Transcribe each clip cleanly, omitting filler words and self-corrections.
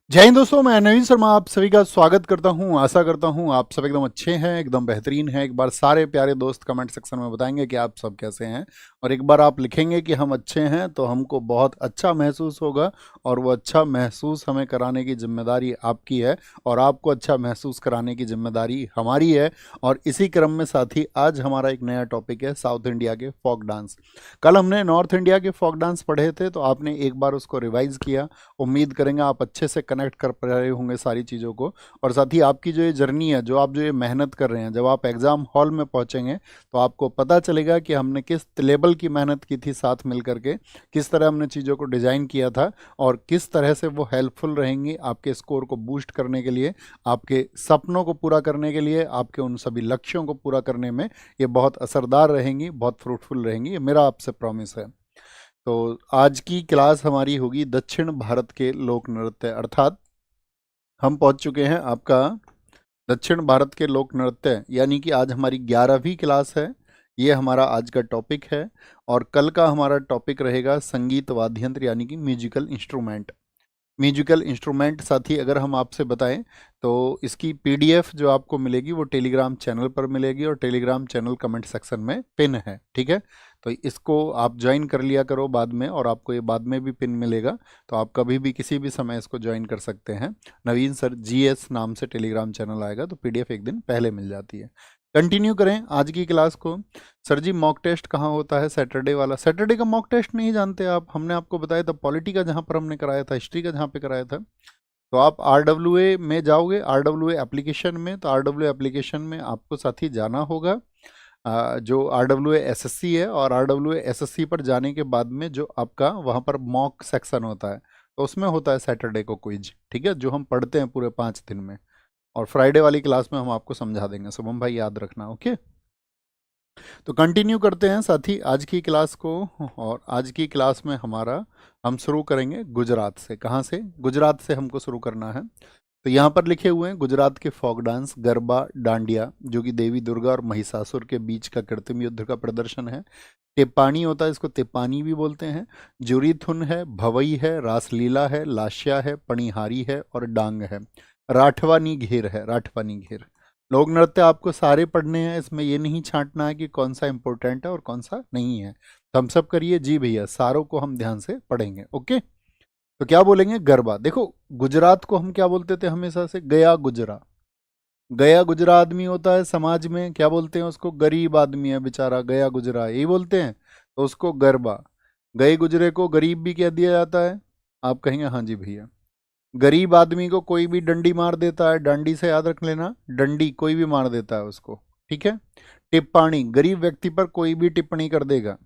जय हिंद दोस्तों, मैं नवीन शर्मा आप सभी का स्वागत करता हूं। आशा करता हूं आप सब एकदम अच्छे हैं, एकदम बेहतरीन हैं। एक बार सारे प्यारे दोस्त कमेंट सेक्शन में बताएंगे कि आप सब कैसे हैं, और एक बार आप लिखेंगे कि हम अच्छे हैं तो हमको बहुत अच्छा महसूस होगा, और वो अच्छा महसूस हमें कराने की जिम्मेदारी आपकी है, और आपको अच्छा महसूस कराने की जिम्मेदारी हमारी है। और इसी क्रम में साथ ही आज हमारा एक नया टॉपिक है साउथ इंडिया के फोक डांस। कल हमने नॉर्थ इंडिया के फोक डांस पढ़े थे, तो आपने एक बार उसको रिवाइज किया। उम्मीद करेंगे आप अच्छे से कनेक्ट कर पा रहे होंगे सारी चीज़ों को। और साथ ही आपकी जो ये जर्नी है, जो आप जो ये मेहनत कर रहे हैं, जब आप एग्ज़ाम हॉल में पहुंचेंगे तो आपको पता चलेगा कि हमने किस लेवल की मेहनत की थी साथ मिल करके, किस तरह हमने चीज़ों को डिज़ाइन किया था, और किस तरह से वो हेल्पफुल रहेंगी आपके स्कोर को बूस्ट करने के लिए, आपके सपनों को पूरा करने के लिए, आपके उन सभी लक्ष्यों को पूरा करने में ये बहुत असरदार रहेंगी, बहुत फ्रूटफुल रहेंगी। ये मेरा आपसे प्रॉमिस है। तो आज की क्लास हमारी होगी दक्षिण भारत के लोक नृत्य, अर्थात हम पहुंच चुके हैं आपका दक्षिण भारत के लोक नृत्य, यानी कि आज हमारी 11वीं क्लास है। ये हमारा आज का टॉपिक है, और कल का हमारा टॉपिक रहेगा संगीत वाद्य यंत्र, यानी कि म्यूजिकल इंस्ट्रूमेंट। म्यूजिकल इंस्ट्रूमेंट साथी अगर हम आपसे बताएं तो इसकी पीडीएफ जो आपको मिलेगी वो टेलीग्राम चैनल पर मिलेगी, और टेलीग्राम चैनल कमेंट सेक्शन में पिन है, ठीक है। तो इसको आप ज्वाइन कर लिया करो बाद में, और आपको ये बाद में भी पिन मिलेगा, तो आप कभी भी किसी भी समय इसको ज्वाइन कर सकते हैं। नवीन सर जीएस नाम से टेलीग्राम चैनल आएगा, तो पीडीएफ एक दिन पहले मिल जाती है। कंटिन्यू करें आज की क्लास को। सर जी मॉक टेस्ट कहाँ होता है? सैटरडे वाला। सैटरडे का मॉक टेस्ट नहीं जानते आप? हमने आपको बताया था पॉलिटी का जहाँ पर हमने कराया था, हिस्ट्री का जहाँ पे कराया था। तो आप आरडब्ल्यूए में जाओगे, आरडब्ल्यूए एप्लीकेशन में, तो आरडब्ल्यूए एप्लीकेशन में आपको साथी जाना होगा। जो आरडब्ल्यूए एसएससी है, और आरडब्ल्यूए एसएससी पर जाने के बाद में जो आपका वहाँ पर मॉक सेक्शन होता है, तो उसमें होता है सैटरडे को क्विज, ठीक है, जो हम पढ़ते हैं पूरे 5 दिन में। और फ्राइडे वाली क्लास में हम आपको समझा देंगे, शुभम भाई याद रखना, ओके। तो कंटिन्यू करते हैं साथी आज की क्लास को। और आज की क्लास में हमारा हम शुरू करेंगे गुजरात से। कहाँ से? गुजरात से हमको शुरू करना है। तो यहाँ पर लिखे हुए हैं गुजरात के फोक डांस गरबा डांडिया, जो कि देवी दुर्गा और महिषासुर के बीच का कृत्रिम युद्ध का प्रदर्शन है। टिप्पानी होता है, इसको तिप्पानी भी बोलते हैं। जुरीथुन है, भवई है, रासलीला है, लाश्या है, पणिहारी है, और डांग है। राठवानी घेर है, राठवानी घेर। लोक नृत्य आपको सारे पढ़ने हैं, इसमें ये नहीं छांटना है कि कौन सा इंपॉर्टेंट है और कौन सा नहीं है। तो हम सब करिए जी भैया, सारों को हम ध्यान से पढ़ेंगे, ओके। तो क्या बोलेंगे? गरबा। देखो, गुजरात को हम क्या बोलते थे हमेशा से? गया गुजरा। गया गुजरा आदमी होता है समाज में, क्या बोलते हैं उसको? गरीब आदमी है बेचारा, गया गुजरा, यही बोलते हैं, तो उसको गरबा। गए गुजरे को गरीब भी कह दिया जाता है। आप कहेंगे हाँ जी भैया। गरीब आदमी को कोई भी डंडी मार देता है, डंडी से याद रख लेना, डंडी कोई भी मार देता है उसको, ठीक है। टिप्पाणी, गरीब व्यक्ति पर कोई भी टिप्पणी कर देगा।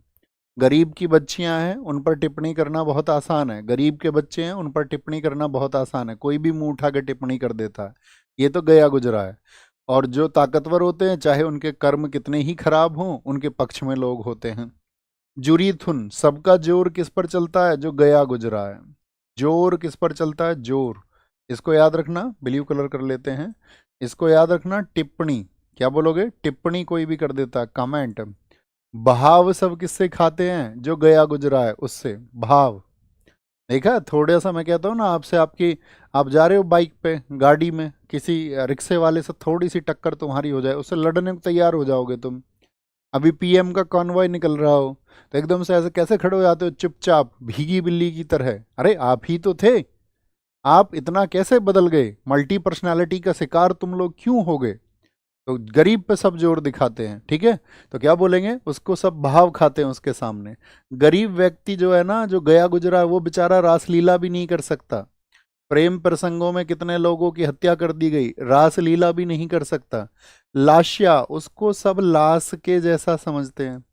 गरीब की बच्चियां हैं, उन पर टिप्पणी करना बहुत आसान है। गरीब के बच्चे हैं, उन पर टिप्पणी करना बहुत आसान है, कोई भी मुंह उठा के टिप्पणी कर देता है। ये तो गया गुजरा है। और जो ताकतवर होते हैं, चाहे उनके कर्म कितने ही खराब हों, उनके पक्ष में लोग होते हैं। जुरीथुन, सबका जोर किस पर चलता है? जो गया गुजरा है। जोर किस पर चलता है? जोर। इसको याद रखना, ब्लू कलर कर लेते हैं। इसको याद रखना, टिप्पणी। क्या बोलोगे? टिप्पणी कोई भी कर देता है, कमेंट। भाव सब किससे खाते हैं? जो गया गुजरा है उससे। भाव। देखा, थोड़ा सा मैं कहता हूँ ना आपसे, आपकी आप जा रहे हो बाइक पे, गाड़ी में, किसी रिक्शे वाले से थोड़ी सी टक्कर तुम्हारी हो जाए, उससे लड़ने को तैयार हो जाओगे तुम। अभी पीएम का कॉन्वॉय निकल रहा हो, तो एकदम से ऐसे कैसे खड़े हो जाते हो चुपचाप, भीगी बिल्ली की तरह? अरे आप ही तो थे। आप इतना कैसे बदल गए? मल्टी पर्सनालिटी का शिकार तुम लोग क्यों हो गए? तो गरीब पे सब जोर दिखाते हैं, ठीक है। तो क्या बोलेंगे? उसको सब भाव खाते हैं उसके सामने। गरीब व्यक्ति जो है ना, जो गया गुजरा है, वो बेचारा रासलीला भी नहीं कर सकता। प्रेम प्रसंगों में कितने लोगों की हत्या कर दी गई, रासलीला भी नहीं कर सकता। लाशिया, उसको सब लाश के जैसा समझते हैं,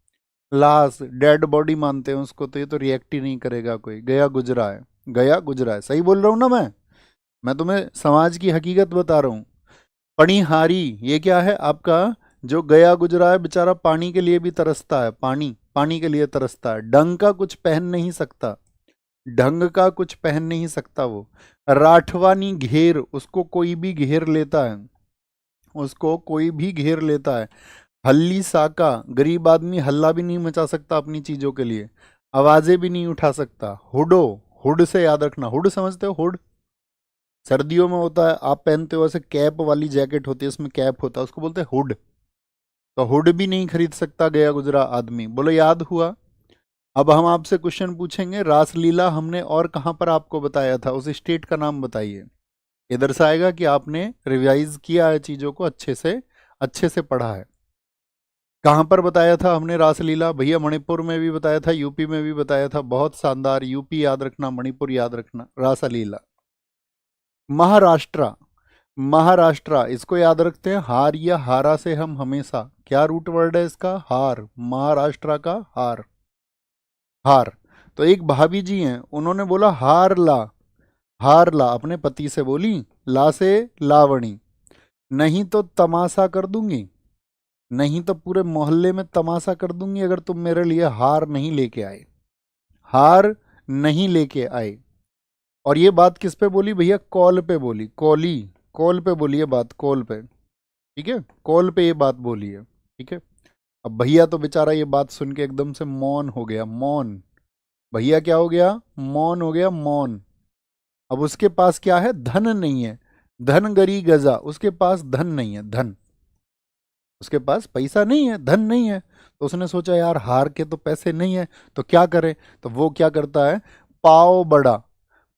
लाश, डेड बॉडी मानते हैं उसको, तो ये तो रिएक्ट ही नहीं करेगा कोई। गया गुजरा है, गया गुजरा है, सही बोल रहा हूँ ना मैं तुम्हें समाज की हकीकत बता रहा हूँ। पणिहारी, ये क्या है आपका? जो गया गुजरा है बेचारा, पानी के लिए भी तरसता है, पानी पानी के लिए तरसता है। ढंग का कुछ पहन नहीं सकता, ढंग का कुछ पहन नहीं सकता वो। राठवानी घेर, उसको कोई भी घेर लेता है, उसको कोई भी घेर लेता है। हल्ली साका, गरीब आदमी हल्ला भी नहीं मचा सकता अपनी चीजों के लिए, आवाजें भी नहीं उठा सकता। हुडो, हुड से याद रखना, हुड समझते हो? हुड सर्दियों में होता है, आप पहनते हो ऐसे कैप वाली जैकेट होती है, इसमें कैप होता है, उसको बोलते हैं हुड। तो हुड भी नहीं खरीद सकता गया गुजरा आदमी। बोलो याद हुआ। अब हम आपसे क्वेश्चन पूछेंगे, रासलीला हमने और कहाँ पर आपको बताया था, उस स्टेट का नाम बताइए। ये दर्शाएगा कि आपने रिवाइज किया है चीजों को, अच्छे से पढ़ा है। कहाँ पर बताया था हमने रासलीला? भैया मणिपुर में भी बताया था, यूपी में भी बताया था। बहुत शानदार, यूपी याद रखना, मणिपुर याद रखना, रासलीला। महाराष्ट्र, महाराष्ट्र इसको याद रखते हैं, हार या हारा से हम हमेशा, क्या रूट वर्ड है इसका? हार, महाराष्ट्र का हार, हार। तो एक भाभी जी हैं, उन्होंने बोला हार ला, हार ला, अपने पति से बोली, ला से लावणी, नहीं तो तमाशा कर दूंगी, नहीं तो पूरे मोहल्ले में तमाशा कर दूंगी अगर तुम मेरे लिए हार नहीं लेके आए, हार नहीं लेके आए। और ये बात किस पे बोली भैया? कॉल पे बोली, कॉली, कॉल पे बोली ये बात, कॉल पे, ठीक है, कॉल पे ये बात बोली है, ठीक है। अब भैया तो बेचारा ये बात सुन के एकदम से मौन हो गया, मौन। भैया क्या हो गया? मौन हो गया, मौन। अब उसके पास क्या है? धन नहीं है, धन गरी गजा, उसके पास धन नहीं है, धन, उसके पास पैसा नहीं है, धन नहीं है। तो उसने सोचा यार हार के तो पैसे नहीं है, तो क्या करे? तो वो क्या करता है? पाव बड़ा,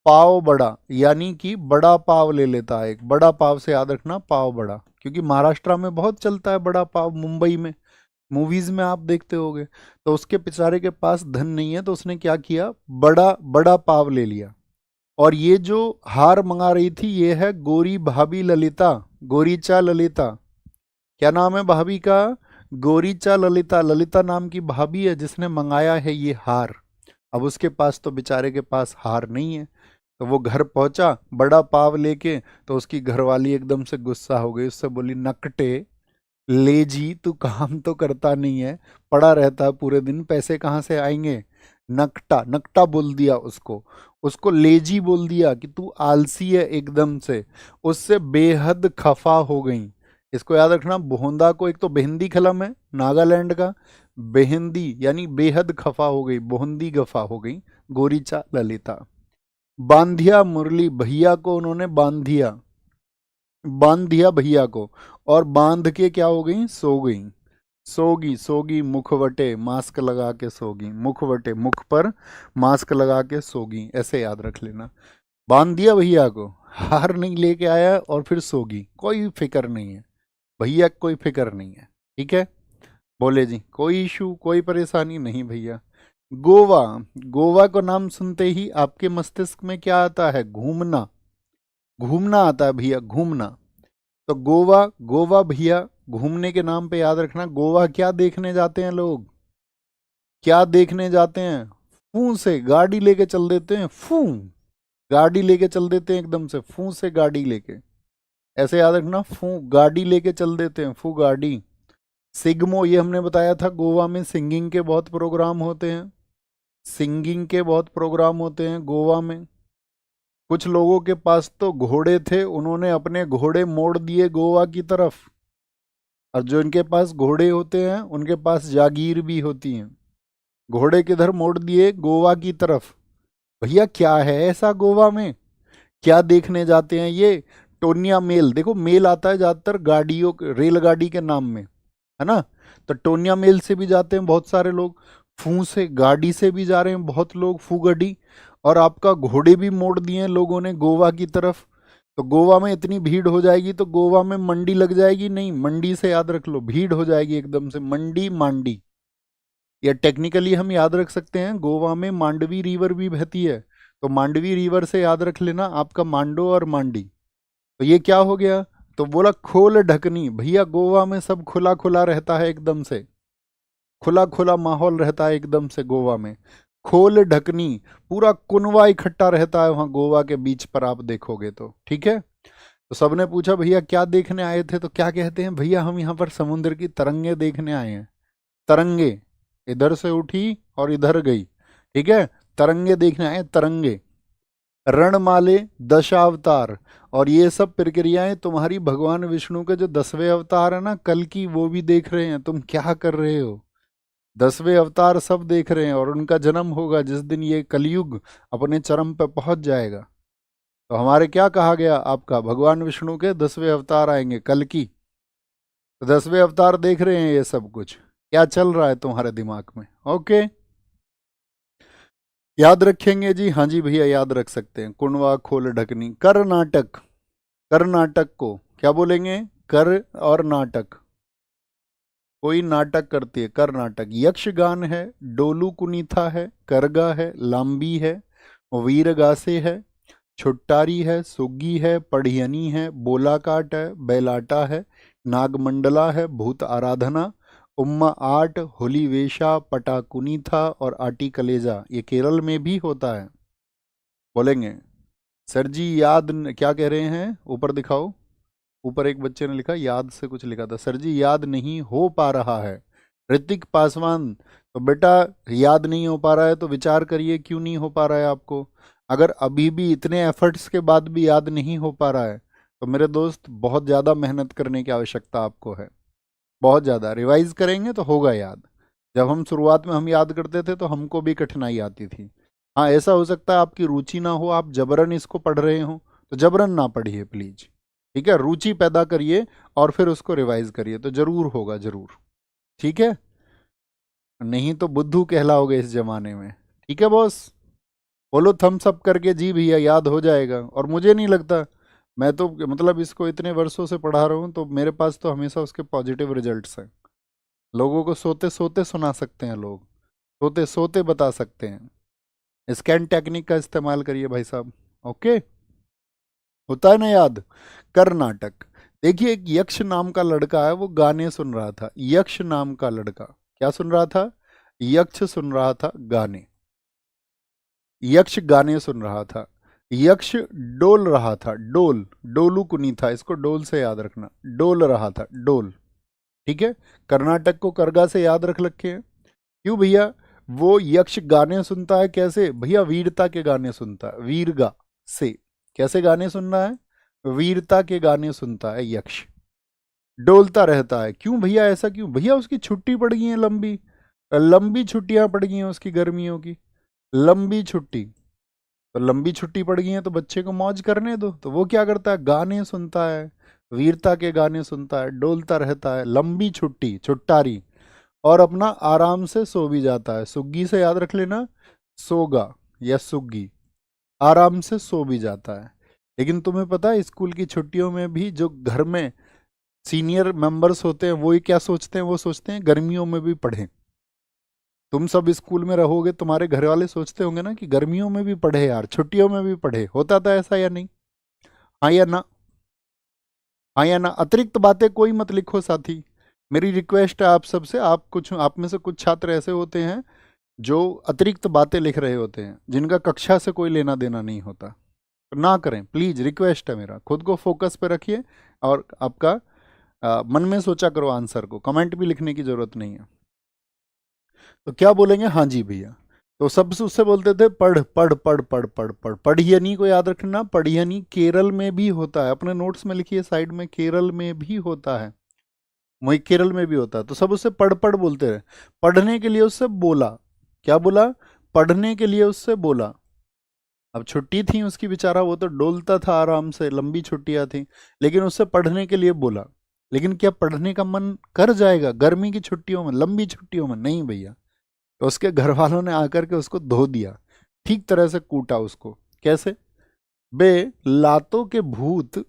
पाव बड़ा यानी कि बड़ा पाव ले लेता है, एक बड़ा पाव से याद रखना, पाव बड़ा, क्योंकि महाराष्ट्र में बहुत चलता है बड़ा पाव, मुंबई में मूवीज में आप देखते होगे। तो उसके बेचारे के पास धन नहीं है, तो उसने क्या किया? बड़ा बड़ा पाव ले लिया। और ये जो हार मंगा रही थी ये है गोरी भाभी ललिता, गोरीचा ललिता। क्या नाम है भाभी का? गोरीचा ललिता, ललिता नाम की भाभी है जिसने मंगाया है ये हार। अब उसके पास तो बेचारे के पास हार नहीं है, तो वो घर पहुंचा बड़ा पाव लेके, तो उसकी घरवाली एकदम से गुस्सा हो गई, उससे बोली नकटे, लेजी, तू काम तो करता नहीं है, पड़ा रहता है पूरे दिन, पैसे कहाँ से आएंगे? नकटा, नकटा बोल दिया उसको, उसको लेजी बोल दिया कि तू आलसी है एकदम से। उससे बेहद खफा हो गई। इसको याद रखना, बोहंदा को, एक तो बेहिंदी कलम है नागालैंड का, बेहिंदी यानी बेहद खफा हो गई, बोहंदी गफा हो गई, गोरीचा ललिता। बांधिया मुरली, भैया को उन्होंने बांध दिया, बांध दिया भैया को, और बांध के क्या हो गई? सो गई, सोगी, सोगी मुखवटे, मास्क लगा के सोगी, मुखवटे, मुख पर मास्क लगा के सोगी, ऐसे याद रख लेना। बांध दिया भैया को, हार नहीं लेके आया और फिर सोगी, कोई फिक्र नहीं है भैया, कोई फिक्र नहीं है, ठीक है। बोले जी कोई इशू, कोई परेशानी नहीं भैया। गोवा, गोवा का नाम सुनते ही आपके मस्तिष्क में क्या आता है? घूमना, घूमना आता है भैया, घूमना। तो गोवा, गोवा भैया घूमने के नाम पे याद रखना। गोवा क्या देखने जाते हैं लोग? क्या देखने जाते हैं? फू से गाड़ी लेके चल देते हैं, फू, गाड़ी लेके चल देते हैं एकदम से, फू से गाड़ी लेके, ऐसे याद रखना, फू गाड़ी लेके चल देते हैं, फू गाड़ी। सिग्मो, ये हमने बताया था, गोवा में सिंगिंग के बहुत प्रोग्राम होते हैं, सिंगिंग के बहुत प्रोग्राम होते हैं गोवा में। कुछ लोगों के पास तो घोड़े थे, उन्होंने अपने घोड़े मोड़ दिए गोवा की तरफ, और जो इनके पास घोड़े होते हैं उनके पास जागीर भी होती हैं। घोड़े किधर मोड़ दिए? गोवा की तरफ। भैया क्या है ऐसा गोवा में? क्या देखने जाते हैं ये? टोनिया मेल, देखो मेल आता है ज्यादातर गाड़ियों, रेलगाड़ी के नाम में, है ना। तो टोनिया मेल से भी जाते हैं बहुत सारे लोग, फू से गाड़ी से भी जा रहे हैं बहुत लोग, फू गड्डी। और आपका घोड़े भी मोड़ दिए हैं लोगों ने गोवा की तरफ। तो गोवा में इतनी भीड़ हो जाएगी तो गोवा में मंडी लग जाएगी, नहीं, मंडी से याद रख लो, भीड़ हो जाएगी एकदम से, मंडी, मांडी। या टेक्निकली हम याद रख सकते हैं गोवा में मांडवी रिवर भी बहती है, तो मांडवी रिवर से याद रख लेना आपका मांडो और मांडी। तो ये क्या हो गया? तो बोला खोल ढकनी, भैया गोवा में सब खुला खुला रहता है एकदम से, खुला खुला माहौल रहता है एकदम से गोवा में। खोल ढकनी, पूरा कुनवा इकट्ठा रहता है वहां गोवा के बीच पर, आप देखोगे तो, ठीक है। तो सबने पूछा भैया क्या देखने आए थे? तो क्या कहते हैं? भैया हम यहाँ पर समुद्र की तरंगे देखने आए हैं, तरंगे, इधर से उठी और इधर गई, ठीक है, तरंगे देखने आए, तरंगे। रणमाले, दशावतार, और ये सब प्रक्रियाएं तुम्हारी भगवान विष्णु के जो 10वें अवतार है ना कल की, वो भी देख रहे हैं। तुम क्या कर रहे हो? 10वें अवतार सब देख रहे हैं, और उनका जन्म होगा जिस दिन ये कलयुग अपने चरम पर पहुंच जाएगा। तो हमारे क्या कहा गया आपका, भगवान विष्णु के 10वें अवतार आएंगे कल की। तो 10वें अवतार देख रहे हैं, ये सब कुछ क्या चल रहा है तुम्हारे दिमाग में। ओके, याद रखेंगे जी, हाँ जी भैया याद रख सकते हैं। कुणवा खोल ढकनी, कर्नाटक, कर्नाटक को क्या बोलेंगे, कर और नाटक, कोई नाटक करती है, कर्नाटक। यक्षगान है, डोलू कुनीथा है, करगा है, लांबी है, वीरगासे है, छुट्टारी है, सुग्गी है, पढ़ियनी है, बोलाकाट है, बैलाटा है, नागमंडला है, भूत आराधना, उम्मा आट, होली वेशा, पटाकुनी था और आटी कलेजा, ये केरल में भी होता है। बोलेंगे सर जी याद क्या कह रहे हैं, ऊपर दिखाओ। ऊपर एक बच्चे ने लिखा याद से कुछ लिखा था, सर जी याद नहीं हो पा रहा है। ऋतिक पासवान, तो बेटा याद नहीं हो पा रहा है तो विचार करिए क्यों नहीं हो पा रहा है आपको। अगर अभी भी इतने एफर्ट्स के बाद भी याद नहीं हो पा रहा है तो मेरे दोस्त बहुत ज़्यादा मेहनत करने की आवश्यकता आपको है, बहुत ज़्यादा रिवाइज करेंगे तो होगा याद। जब हम शुरुआत में हम याद करते थे तो हमको भी कठिनाई आती थी। हाँ ऐसा हो सकता है आपकी रुचि ना हो, आप जबरन इसको पढ़ रहे हो, तो जबरन ना पढ़िए प्लीज, ठीक है, रुचि पैदा करिए और फिर उसको रिवाइज करिए तो जरूर होगा, जरूर। ठीक है, नहीं तो बुद्धू कहलाओगे इस जमाने में। ठीक है बॉस, बोलो थम्स अप करके जी भैया याद हो जाएगा। और मुझे नहीं लगता, मैं तो मतलब इसको इतने वर्षों से पढ़ा रहा हूँ तो मेरे पास तो हमेशा उसके पॉजिटिव रिजल्ट्स हैं। लोगों को सोते सोते सुना सकते हैं लोग, सोते सोते बता सकते हैं। स्कैन टेक्निक का इस्तेमाल करिए भाई साहब। ओके, होता है ना याद। कर्नाटक, देखिए एक यक्ष नाम का लड़का है, वो गाने सुन रहा था। यक्ष नाम का लड़का क्या सुन रहा था, यक्ष सुन रहा था गाने, यक्ष गाने सुन रहा था। यक्ष डोल रहा था, डोल, डोलू कुनी था, इसको डोल से याद रखना, डोल रहा था, डोल। ठीक है, कर्नाटक को करगा से याद रख रखे हैं। क्यों भैया, वो यक्ष गाने सुनता है, कैसे भैया, वीरता के गाने सुनता है, वीरगा से। कैसे गाने सुन रहा है, वीरता के गाने सुनता है यक्ष, डोलता रहता है। क्यों भैया, ऐसा क्यों भैया, उसकी छुट्टी पड़ गई है लंबी, लंबी छुट्टियां पड़ गई हैं उसकी गर्मियों की, लंबी छुट्टी। तो लंबी छुट्टी पड़ गई है तो बच्चे को मौज करने दो, तो वो क्या करता है, गाने सुनता है, वीरता के गाने सुनता है, डोलता रहता है, लंबी छुट्टी, छुट्टारी, और अपना आराम से सो भी जाता है। सुग्गी से याद रख लेना, सोगा या सुग्गी, आराम से सो भी जाता है। लेकिन तुम्हें पता है स्कूल की छुट्टियों में भी जो घर में सीनियर मेंबर्स होते हैं वो ही क्या सोचते हैं, वो सोचते हैं गर्मियों में भी पढ़ें। तुम सब स्कूल में रहोगे, तुम्हारे घर वाले सोचते होंगे ना कि गर्मियों में भी पढ़े यार, छुट्टियों में भी पढ़े। होता था ऐसा या नहीं, हाँ या ना, हाँ या ना। अतिरिक्त बातें कोई मत लिखो साथी, मेरी रिक्वेस्ट है आप सबसे। आप में से कुछ छात्र ऐसे होते हैं जो अतिरिक्त बातें लिख रहे होते हैं, जिनका कक्षा से कोई लेना देना नहीं होता, तो ना करें प्लीज, रिक्वेस्ट है मेरा। खुद को फोकस पे रखिए और आपका मन में सोचा करो आंसर को, कमेंट भी लिखने की जरूरत नहीं है। तो क्या बोलेंगे, हाँ जी भैया। तो सब उससे बोलते थे पढ़ पढ़ पढ़ पढ़ पढ़ पढ़। पढ़ियनी को याद रखना, पढ़ियनी केरल में भी होता है, अपने नोट्स में लिखिए साइड में, केरल में भी होता है, वही केरल में भी होता है। तो सब उससे पढ़ पढ़ बोलते रहे। पढ़ने के लिए उससे बोला, क्या बोला, पढ़ने के लिए उससे बोला। अब छुट्टी थी उसकी, बेचारा वो तो डोलता था आराम से, लंबी छुट्टियां थी, लेकिन उससे पढ़ने के लिए बोला। लेकिन क्या पढ़ने का मन कर जाएगा गर्मी की छुट्टियों में, लंबी छुट्टियों में? नहीं भैया। तो उसके घर वालों ने आकर के उसको धो दिया, ठीक तरह से कूटा उसको। कैसे, बे लातों के भूत,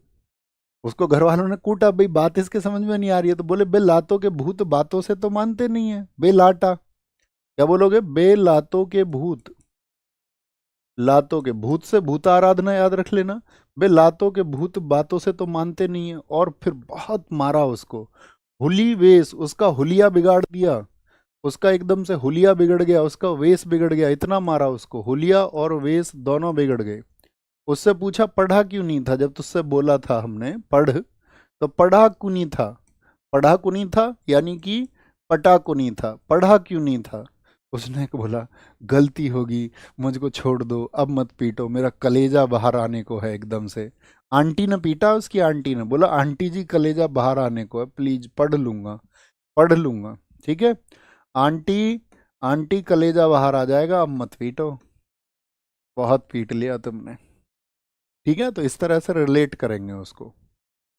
उसको घर वालों ने कूटा। भाई बात इसके समझ में नहीं आ रही है तो बोले बे लातों के भूत बातों से तो मानते नहीं है, बे लाटा। क्या बोलोगे, बे लातों के भूत, लातों के भूत से भूत आराधना याद रख लेना। बे लातों के भूत बातों से तो मानते नहीं है। और फिर बहुत मारा उसको, हुली वेश, उसका हुलिया बिगाड़ दिया, उसका एकदम से हुलिया बिगड़ गया, उसका वेश बिगड़ गया, इतना मारा उसको, हुलिया और वेश दोनों बिगड़ गए। उससे पूछा पढ़ा क्यों नहीं था, जब तुझसे बोला था हमने पढ़, तो पढ़ा क्यों नहीं था, पढ़ा क्यों नहीं था यानी कि पटा क्यों नहीं था, पढ़ा क्यों नहीं था। उसने बोला गलती होगी, मुझको छोड़ दो, अब मत पीटो, मेरा कलेजा बाहर आने को है एकदम से। आंटी ने पीटा, उसकी आंटी ने बोला आंटी जी कलेजा बाहर आने को है, प्लीज पढ़ लूंगा, पढ़ लूंगा, ठीक है आंटी, आंटी कलेजा बाहर आ जाएगा, अब मत पीटो। बहुत पीट लिया तुमने। ठीक है, तो इस तरह से रिलेट करेंगे उसको।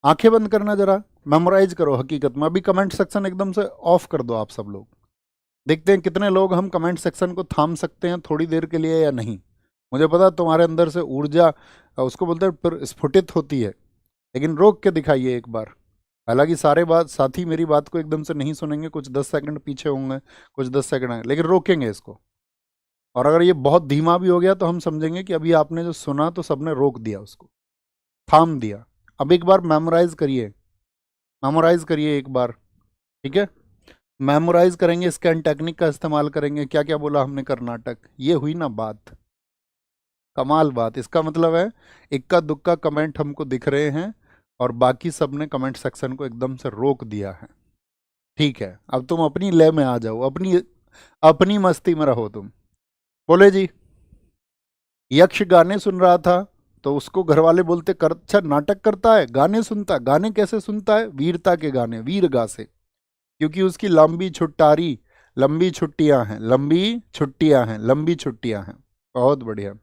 आंखें बंद करना जरा, मेमोराइज करो हकीकत में। अभी कमेंट सेक्शन एकदम से ऑफ कर दो आप सब लोग, देखते हैं कितने लोग हम कमेंट सेक्शन को थाम सकते हैं थोड़ी देर के लिए या नहीं। मुझे पता तुम्हारे अंदर से ऊर्जा उसको बोलते हैं स्फुटित होती है, लेकिन रोक के दिखाइए एक बार। हालांकि सारे बात साथी मेरी बात को एकदम से नहीं सुनेंगे, कुछ 10 सेकंड पीछे होंगे, कुछ 10 सेकंड आगे, लेकिन रोकेंगे इसको। और अगर ये बहुत धीमा भी हो गया तो हम समझेंगे कि अभी आपने जो सुना तो सबने रोक दिया, उसको थाम दिया। अब एक बार मेमोराइज करिए, मेमोराइज करिए एक बार, ठीक है। मेमोराइज करेंगे, स्कैन टेक्निक का इस्तेमाल करेंगे। क्या क्या बोला हमने कर्नाटक, ये हुई ना बात, कमाल बात। इसका मतलब है इक्का दुक्का कमेंट हमको दिख रहे हैं और बाकी सब ने कमेंट सेक्शन को एकदम से रोक दिया है। ठीक है, अब तुम अपनी लय में आ जाओ, अपनी अपनी मस्ती में रहो तुम। बोले जी, यक्ष गाने सुन रहा था तो उसको घर वाले बोलते कर, अच्छा नाटक करता है, गाने सुनता। गाने कैसे सुनता है? वीरता के गाने, वीर गा से, क्योंकि उसकी लंबी छुट्टारी, लंबी छुट्टियां हैं, लंबी छुट्टियां हैं, लंबी छुट्टियां हैं। बहुत बढ़िया,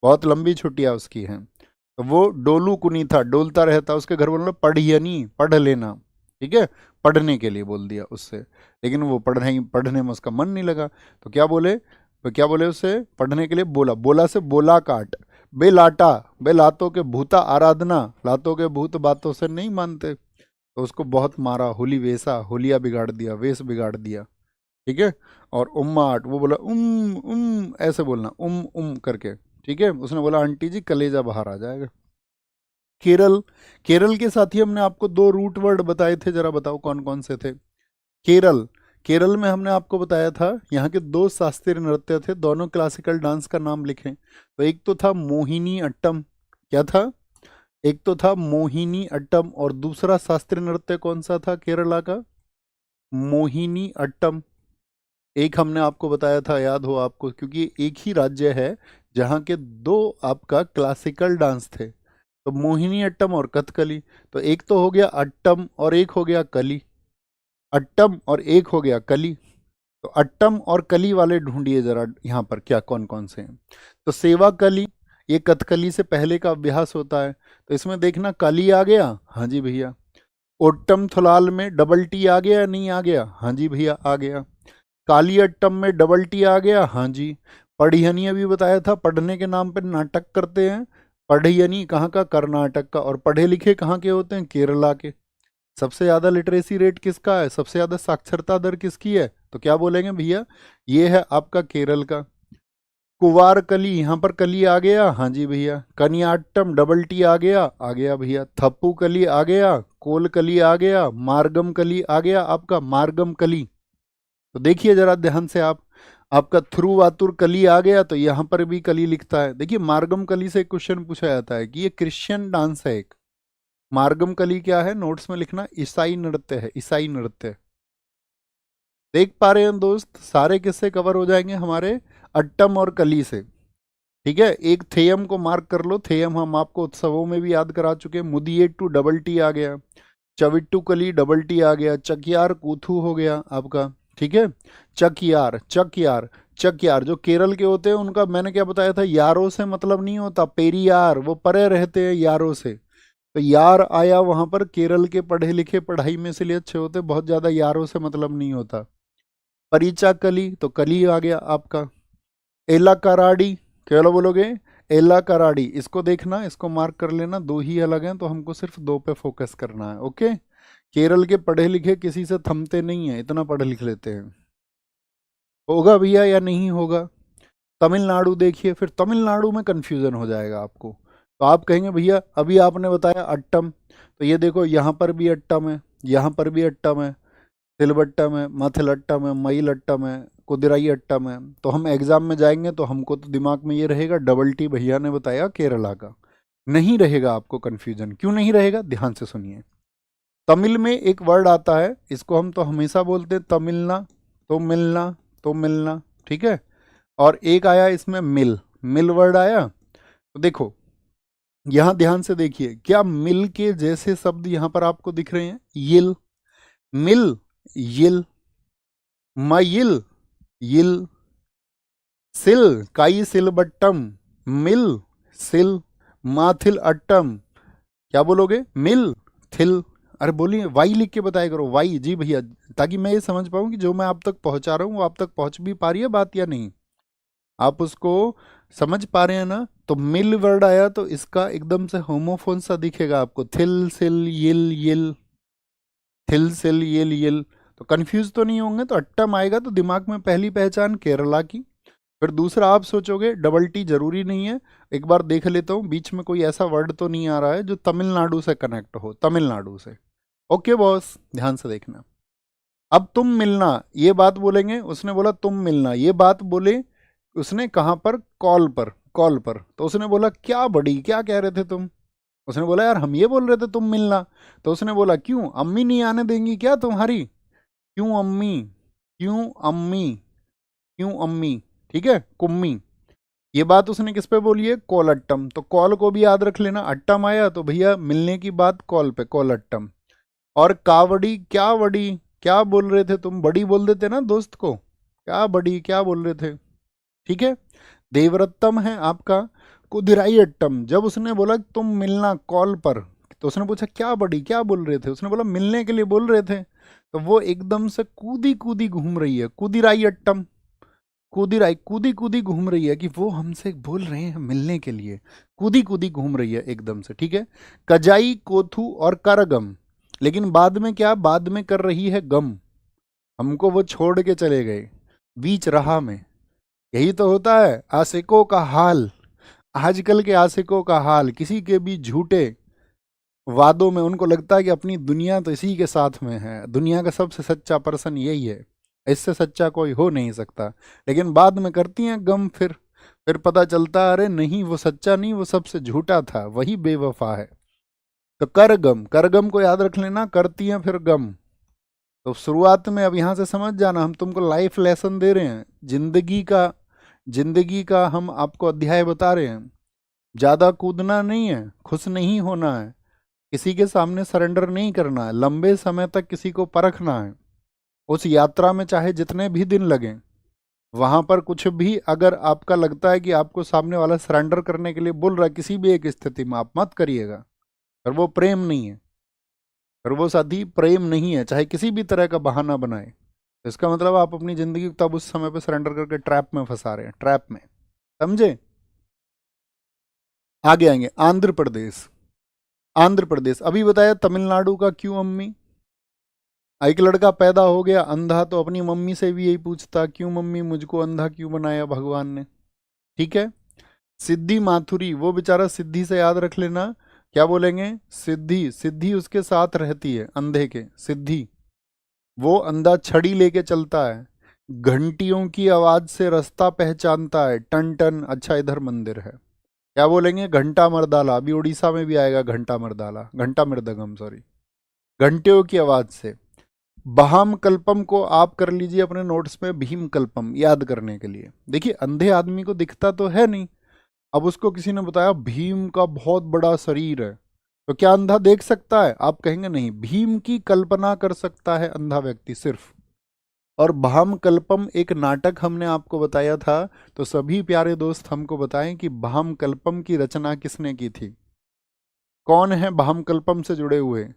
बहुत लंबी छुट्टियां उसकी हैं। तो वो डोलू कुनी था, डोलता रहता। उसके घर वालों ने पढ़ियनी, पढ़ लेना, ठीक है, पढ़ने के लिए बोल दिया उससे, लेकिन वो पढ़ने में उसका मन नहीं लगा। तो क्या बोले, तो क्या बोले उससे पढ़ने के लिए बोला, बोला से बोला काट, बे लाटा, बे लातों के भूता आराधना, लातों के भूत बातों से नहीं मानते। तो उसको बहुत मारा, होली वेसा, होलिया बिगाड़ दिया, वेश बिगाड़ दिया, ठीक है। और उम्माट, वो बोला ऐसे बोलना, करके, ठीक है। उसने बोला आंटी जी कलेजा बाहर आ जाएगा। केरल, केरल के साथ ही हमने आपको 2 रूट वर्ड बताए थे, जरा बताओ कौन कौन से थे। केरल, केरल में हमने आपको बताया था यहाँ के 2 शास्त्रीय नृत्य थे, दोनों क्लासिकल डांस का नाम लिखें। तो एक तो था मोहिनी अट्टम, क्या था? एक तो था मोहिनी अट्टम, और दूसरा शास्त्रीय नृत्य कौन सा था केरला का? मोहिनी अट्टम। एक हमने आपको बताया था, याद हो आपको, क्योंकि एक ही राज्य है जहाँ के 2 आपका क्लासिकल डांस थे, तो मोहिनी अट्टम और कथकली। तो एक तो हो गया अट्टम और एक हो गया कली, अट्टम और एक हो गया कली। तो अट्टम और कली वाले ढूंढिए जरा यहाँ पर क्या कौन कौन से हैं। तो सेवा कली, ये कथकली से पहले का अभ्यास होता है, तो इसमें देखना कली आ गया, हाँ जी भैया। ओट्टम थुलाल में डबल टी आ गया या नहीं आ गया? हाँ जी भैया आ गया। काली अट्टम में डबल टी आ गया, हाँ जी। पढ़ियनी अभी बताया था, पढ़ने के नाम पर नाटक करते हैं। पढ़ियनी कहाँ का? कर्नाटक का। और पढ़े लिखे कहाँ के होते हैं? केरला के। सबसे ज्यादा लिटरेसी रेट किसका है? सबसे ज्यादा साक्षरता दर किसकी है? तो क्या बोलेंगे भैया, ये है आपका केरल का। कुवार कली, यहाँ पर कली आ गया, हाँ जी भैया। कनियाट्टम डबल टी आ गया भैया। थप्पू कली आ गया, कोल कली आ गया, मार्गम कली आ गया आपका, मार्गम कली। तो देखिए जरा ध्यान से आप, आपका थ्रू वातुर कली आ गया, तो यहाँ पर भी कली लिखता है। देखिए मार्गम कली से एक क्वेश्चन पूछा जाता है कि ये क्रिश्चियन डांस है एक। मार्गम कली क्या है? नोट्स में लिखना, ईसाई नृत्य है, ईसाई नृत्य। देख पा रहे हैं दोस्त, सारे किस्से कवर हो जाएंगे हमारे अट्टम और कली से, ठीक है। एक थेयम को मार्क कर लो, थेयम हम आपको उत्सवों में भी याद करा चुके हैं। मुदियेट्टू डबल टी आ गया, चविट्टू कली डबल टी आ गया, चकियार कूथू हो गया आपका, ठीक है। चकियार, चकियार, चकियार जो केरल के होते हैं उनका मैंने क्या बताया था, यारों से मतलब नहीं होता, पेरियार, वो परे रहते हैं यारों से। तो यार आया वहां पर, केरल के पढ़े लिखे पढ़ाई में इसलिए अच्छे होते, बहुत ज्यादा यारों से मतलब नहीं होता। परिचा कली, तो कली आ गया आपका। एला कराड़ी, क्या बोलोगे? एला कराड़ी, इसको देखना, इसको मार्क कर लेना, 2 ही अलग हैं तो हमको सिर्फ 2 पे फोकस करना है, ओके। केरल के पढ़े लिखे किसी से थमते नहीं है, इतना पढ़ लिख लेते हैं। होगा भैया या नहीं होगा? तमिलनाडु देखिए, फिर तमिलनाडु में कंफ्यूजन हो जाएगा आपको। तो आप कहेंगे भैया अभी आपने बताया अट्टम, तो ये देखो यहाँ पर भी अट्टम है, यहाँ पर भी अट्टम है, तिलबट्टम है, मथिलट्टम है, मईलट्टम है, कुदिराई अट्टम है। तो हम एग्जाम में जाएंगे तो हमको तो दिमाग में ये रहेगा डबल टी भैया ने बताया केरला का, नहीं रहेगा आपको कंफ्यूजन। क्यों नहीं रहेगा? ध्यान से सुनिए। तमिल में एक वर्ड आता है, इसको हम तो हमेशा बोलते हैं तमिलना, तो मिलना, तो मिलना, ठीक है। और एक आया इसमें मिल, मिल वर्ड आया। तो देखो यहां ध्यान से देखिए, क्या मिल के जैसे शब्द यहां पर आपको दिख रहे हैं? यिल, मिल, यिल, मयिल, यिल, सिल, काई सिल बट्टम, मिल, सिल, माथिल अट्टम, क्या बोलोगे? मिल थिल। अरे बोलिए, वाई लिख के बताया करो, वाई। जी भैया, ताकि मैं ये समझ पाऊँ कि जो मैं आप तक पहुंचा रहा हूँ वो आप तक पहुंच भी पा रही है बात या नहीं, आप उसको समझ पा रहे हैं ना? तो मिल वर्ड आया तो इसका एकदम से होमोफोन सा दिखेगा आपको, थिल सिल यिल यिल, थिल सिल यिल यिल। तो कंफ्यूज तो नहीं होंगे? तो अट्टम आएगा तो दिमाग में पहली पहचान केरला की। फिर दूसरा आप सोचोगे डबल टी जरूरी नहीं है, एक बार देख लेता हूँ बीच में कोई ऐसा वर्ड तो नहीं आ रहा है जो तमिलनाडु से कनेक्ट हो, तमिलनाडु से। ओके बॉस, ध्यान से देखना। अब तुम मिलना ये बात बोलेंगे, उसने बोला तुम मिलना ये बात बोले, उसने कहाँ पर? कॉल पर, कॉल पर। तो उसने बोला क्या बड़ी, क्या कह रहे थे तुम? उसने बोला यार हम ये बोल रहे थे तुम मिलना। तो उसने बोला क्यों, अम्मी नहीं आने देंगी क्या तुम्हारी? क्यों अम्मी, क्यों अम्मी, क्यों अम्मी, ठीक है, कुम्मी। ये बात उसने किस पे बोली है? कॉल अट्टम। तो कॉल को भी याद रख लेना, अट्टम आया तो भैया मिलने की बात कॉल पे, कॉल अट्टम। और कावड़ी, क्या बड़ी, क्या बोल रहे थे तुम? बड़ी बोल देते ना दोस्त को, क्या बड़ी, क्या बोल रहे थे, ठीक है। देवरत्तम है आपका कुदिराई अट्टम। जब उसने बोला तुम मिलना कॉल पर, तो उसने पूछा क्या बड़ी, क्या बोल रहे थे? उसने बोला मिलने के लिए बोल रहे थे। तो वो एकदम से कूदी कूदी घूम रही है, कुदिराई अट्टम, कूदी कूदी कूदी घूम रही है कि वो हमसे बोल रहे हैं मिलने के लिए, कूदी कूदी घूम रही है एकदम से, ठीक है। कजाई कोथू और करगम, लेकिन बाद में क्या, बाद में कर रही है गम, हमको वो छोड़ के चले गए बीच राह में। यही तो होता है आशिकों का हाल, आजकल के आशिकों का हाल, किसी के भी झूठे वादों में उनको लगता है कि अपनी दुनिया तो इसी के साथ में है, दुनिया का सबसे सच्चा पर्सन यही है, इससे सच्चा कोई हो नहीं सकता। लेकिन बाद में करती हैं गम, फिर पता चलता अरे नहीं वो सच्चा नहीं, वो सबसे झूठा था, वही बेवफा है। तो कर गम, कर गम को याद रख लेना, करती हैं फिर गम। तो शुरुआत में अब यहाँ से समझ जाना, हम तुमको लाइफ लेसन दे रहे हैं, जिंदगी का हम आपको अध्याय बता रहे हैं। ज्यादा कूदना नहीं है, खुश नहीं होना है, किसी के सामने सरेंडर नहीं करना है, लंबे समय तक किसी को परखना है। उस यात्रा में चाहे जितने भी दिन लगें, वहां पर कुछ भी अगर आपका लगता है कि आपको सामने वाला सरेंडर करने के लिए बोल रहा है, किसी भी एक स्थिति में आप मत करिएगा। पर वो प्रेम नहीं है, पर वो साथी प्रेम नहीं है, चाहे किसी भी तरह का बहाना बनाए। तो इसका मतलब आप अपनी जिंदगी को तब उस समय पे सरेंडर करके ट्रैप में फंसा रहे हैं, ट्रैप में, समझे। आगे आएंगे, आंध्र प्रदेश। आंध्र प्रदेश अभी बताया, तमिलनाडु का क्यों अम्मी। एक लड़का पैदा हो गया अंधा तो अपनी मम्मी से भी यही पूछता, क्यों मम्मी मुझको अंधा क्यों बनाया भगवान ने, ठीक है। सिद्धि माथुरी, वो बेचारा सिद्धि से याद रख लेना, क्या बोलेंगे? सिद्धि, सिद्धि उसके साथ रहती है अंधे के, सिद्धि। वो अंधा छड़ी लेके चलता है, घंटियों की आवाज से रास्ता पहचानता है, टन टन, अच्छा इधर मंदिर है, क्या बोलेंगे? घंटा मर्दाला। अभी उड़ीसा में भी आएगा घंटा मर्दाला, घंटा मृदंगम, सॉरी, घंटियों की आवाज से। बहाम कल्पम को आप कर लीजिए अपने नोट्स में भीम कल्पम याद करने के लिए। देखिए अंधे आदमी को दिखता तो है नहीं, अब उसको किसी ने बताया भीम का बहुत बड़ा शरीर है, तो क्या अंधा देख सकता है? आप कहेंगे नहीं, भीम की कल्पना कर सकता है अंधा व्यक्ति सिर्फ। और भाम कल्पम एक नाटक हमने आपको बताया था, तो सभी प्यारे दोस्त हमको बताएं कि भाम कल्पम की रचना किसने की थी, कौन है भाम कल्पम से जुड़े हुए।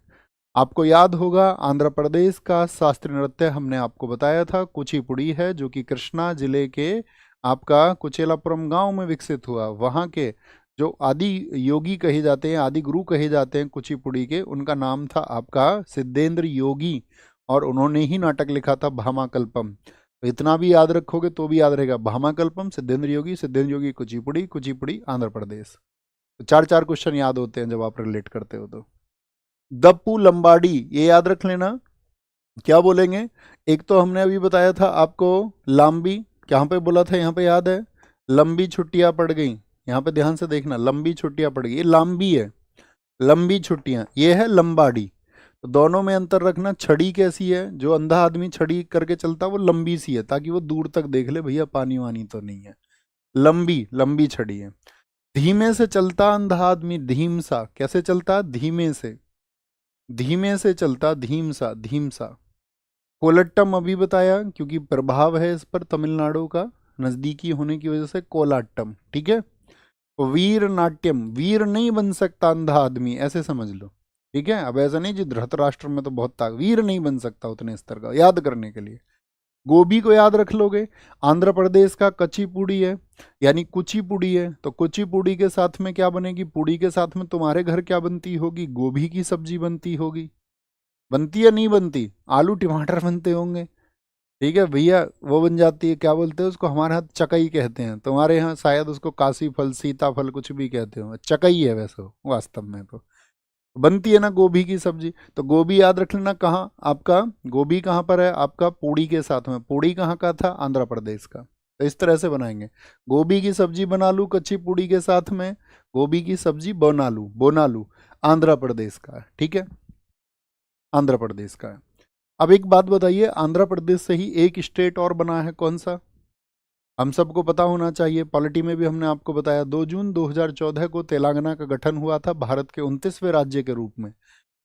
आपको याद होगा आंध्र प्रदेश का शास्त्रीय नृत्य हमने आपको बताया था कुचिपुड़ी है, जो कि कृष्णा जिले के आपका कुचेलापुरम गांव में विकसित हुआ। वहाँ के जो आदि योगी कहे जाते हैं, आदि गुरु कहे जाते हैं कुचिपुड़ी के, उनका नाम था आपका सिद्धेंद्र योगी, और उन्होंने ही नाटक लिखा था भामाकल्पम। तो इतना भी याद रखोगे तो भी याद रहेगा, भामाकल्पम, सिद्धेंद्र योगी कुचिपुड़ी, कुचिपुड़ी आंध्र प्रदेश। तो चार चार क्वेश्चन याद होते हैं जब आप रिलेट करते हो तो। दप्पू लंबाड़ी ये याद रख लेना, क्या बोलेंगे? एक तो हमने अभी बताया था आपको लांबी, यहाँ पे बोला था, यहाँ पे याद है, लंबी छुट्टियां पड़ गई, यहाँ पे ध्यान से देखना, लंबी छुट्टियां पड़ गई, ये लांबी है, लंबी छुट्टियां, ये है लंबाड़ी। तो दोनों में अंतर रखना। छड़ी कैसी है, जो अंधा आदमी छड़ी करके चलता वो लंबी सी है, ताकि वो दूर तक देख ले भैया पानी वानी तो नहीं है, लंबी लंबी छड़ी है। धीमे से चलता अंधा आदमी, धीम सा, कैसे चलता? धीमे से, धीमे से चलता, धीम सा, धीम सा। कोलट्टम अभी बताया, क्योंकि प्रभाव है इस पर तमिलनाडु का, नजदीकी होने की वजह से कोलाट्टम, ठीक है। वीर नाट्यम, वीर नहीं बन सकता अंधा आदमी, ऐसे समझ लो। ठीक है, अब ऐसा नहीं जी धृतराष्ट्र में तो बहुत ताकत, वीर नहीं बन सकता उतने स्तर का, याद करने के लिए गोभी को याद रख लोगे। आंध्र प्रदेश का कच्चीपुड़ी है, यानी कुचिपुड़ी है, तो कुचिपुड़ी के साथ में क्या बनेगी, पूड़ी के साथ में तुम्हारे घर क्या बनती होगी, गोभी की सब्जी बनती होगी। बनती या नहीं बनती, आलू टमाटर बनते होंगे। ठीक है भैया, वो बन जाती है, क्या बोलते हैं उसको, हमारे यहाँ चकई कहते हैं, तुम्हारे यहाँ शायद उसको काशी फल सीताफल कुछ भी कहते हो, चकई है वैसे वास्तव में तो। बनती है ना गोभी की सब्जी, तो गोभी याद रख लेना कहाँ आपका, गोभी कहाँ पर है आपका, पूड़ी के साथ में। पूड़ी कहाँ का था, आंध्र प्रदेश का। तो इस तरह से बनाएंगे, गोभी की सब्जी बना लूँ कच्ची पूड़ी के साथ में, गोभी की सब्जी बना लूँ, आंध्र प्रदेश का है। ठीक है, आंध्र प्रदेश का है। अब एक बात बताइए, आंध्र प्रदेश से ही एक स्टेट और बना है, कौन सा, हम सबको पता होना चाहिए, पॉलिटी में भी हमने आपको बताया, 2 जून 2014 को तेलंगाना का गठन हुआ था भारत के 29वें राज्य के रूप में।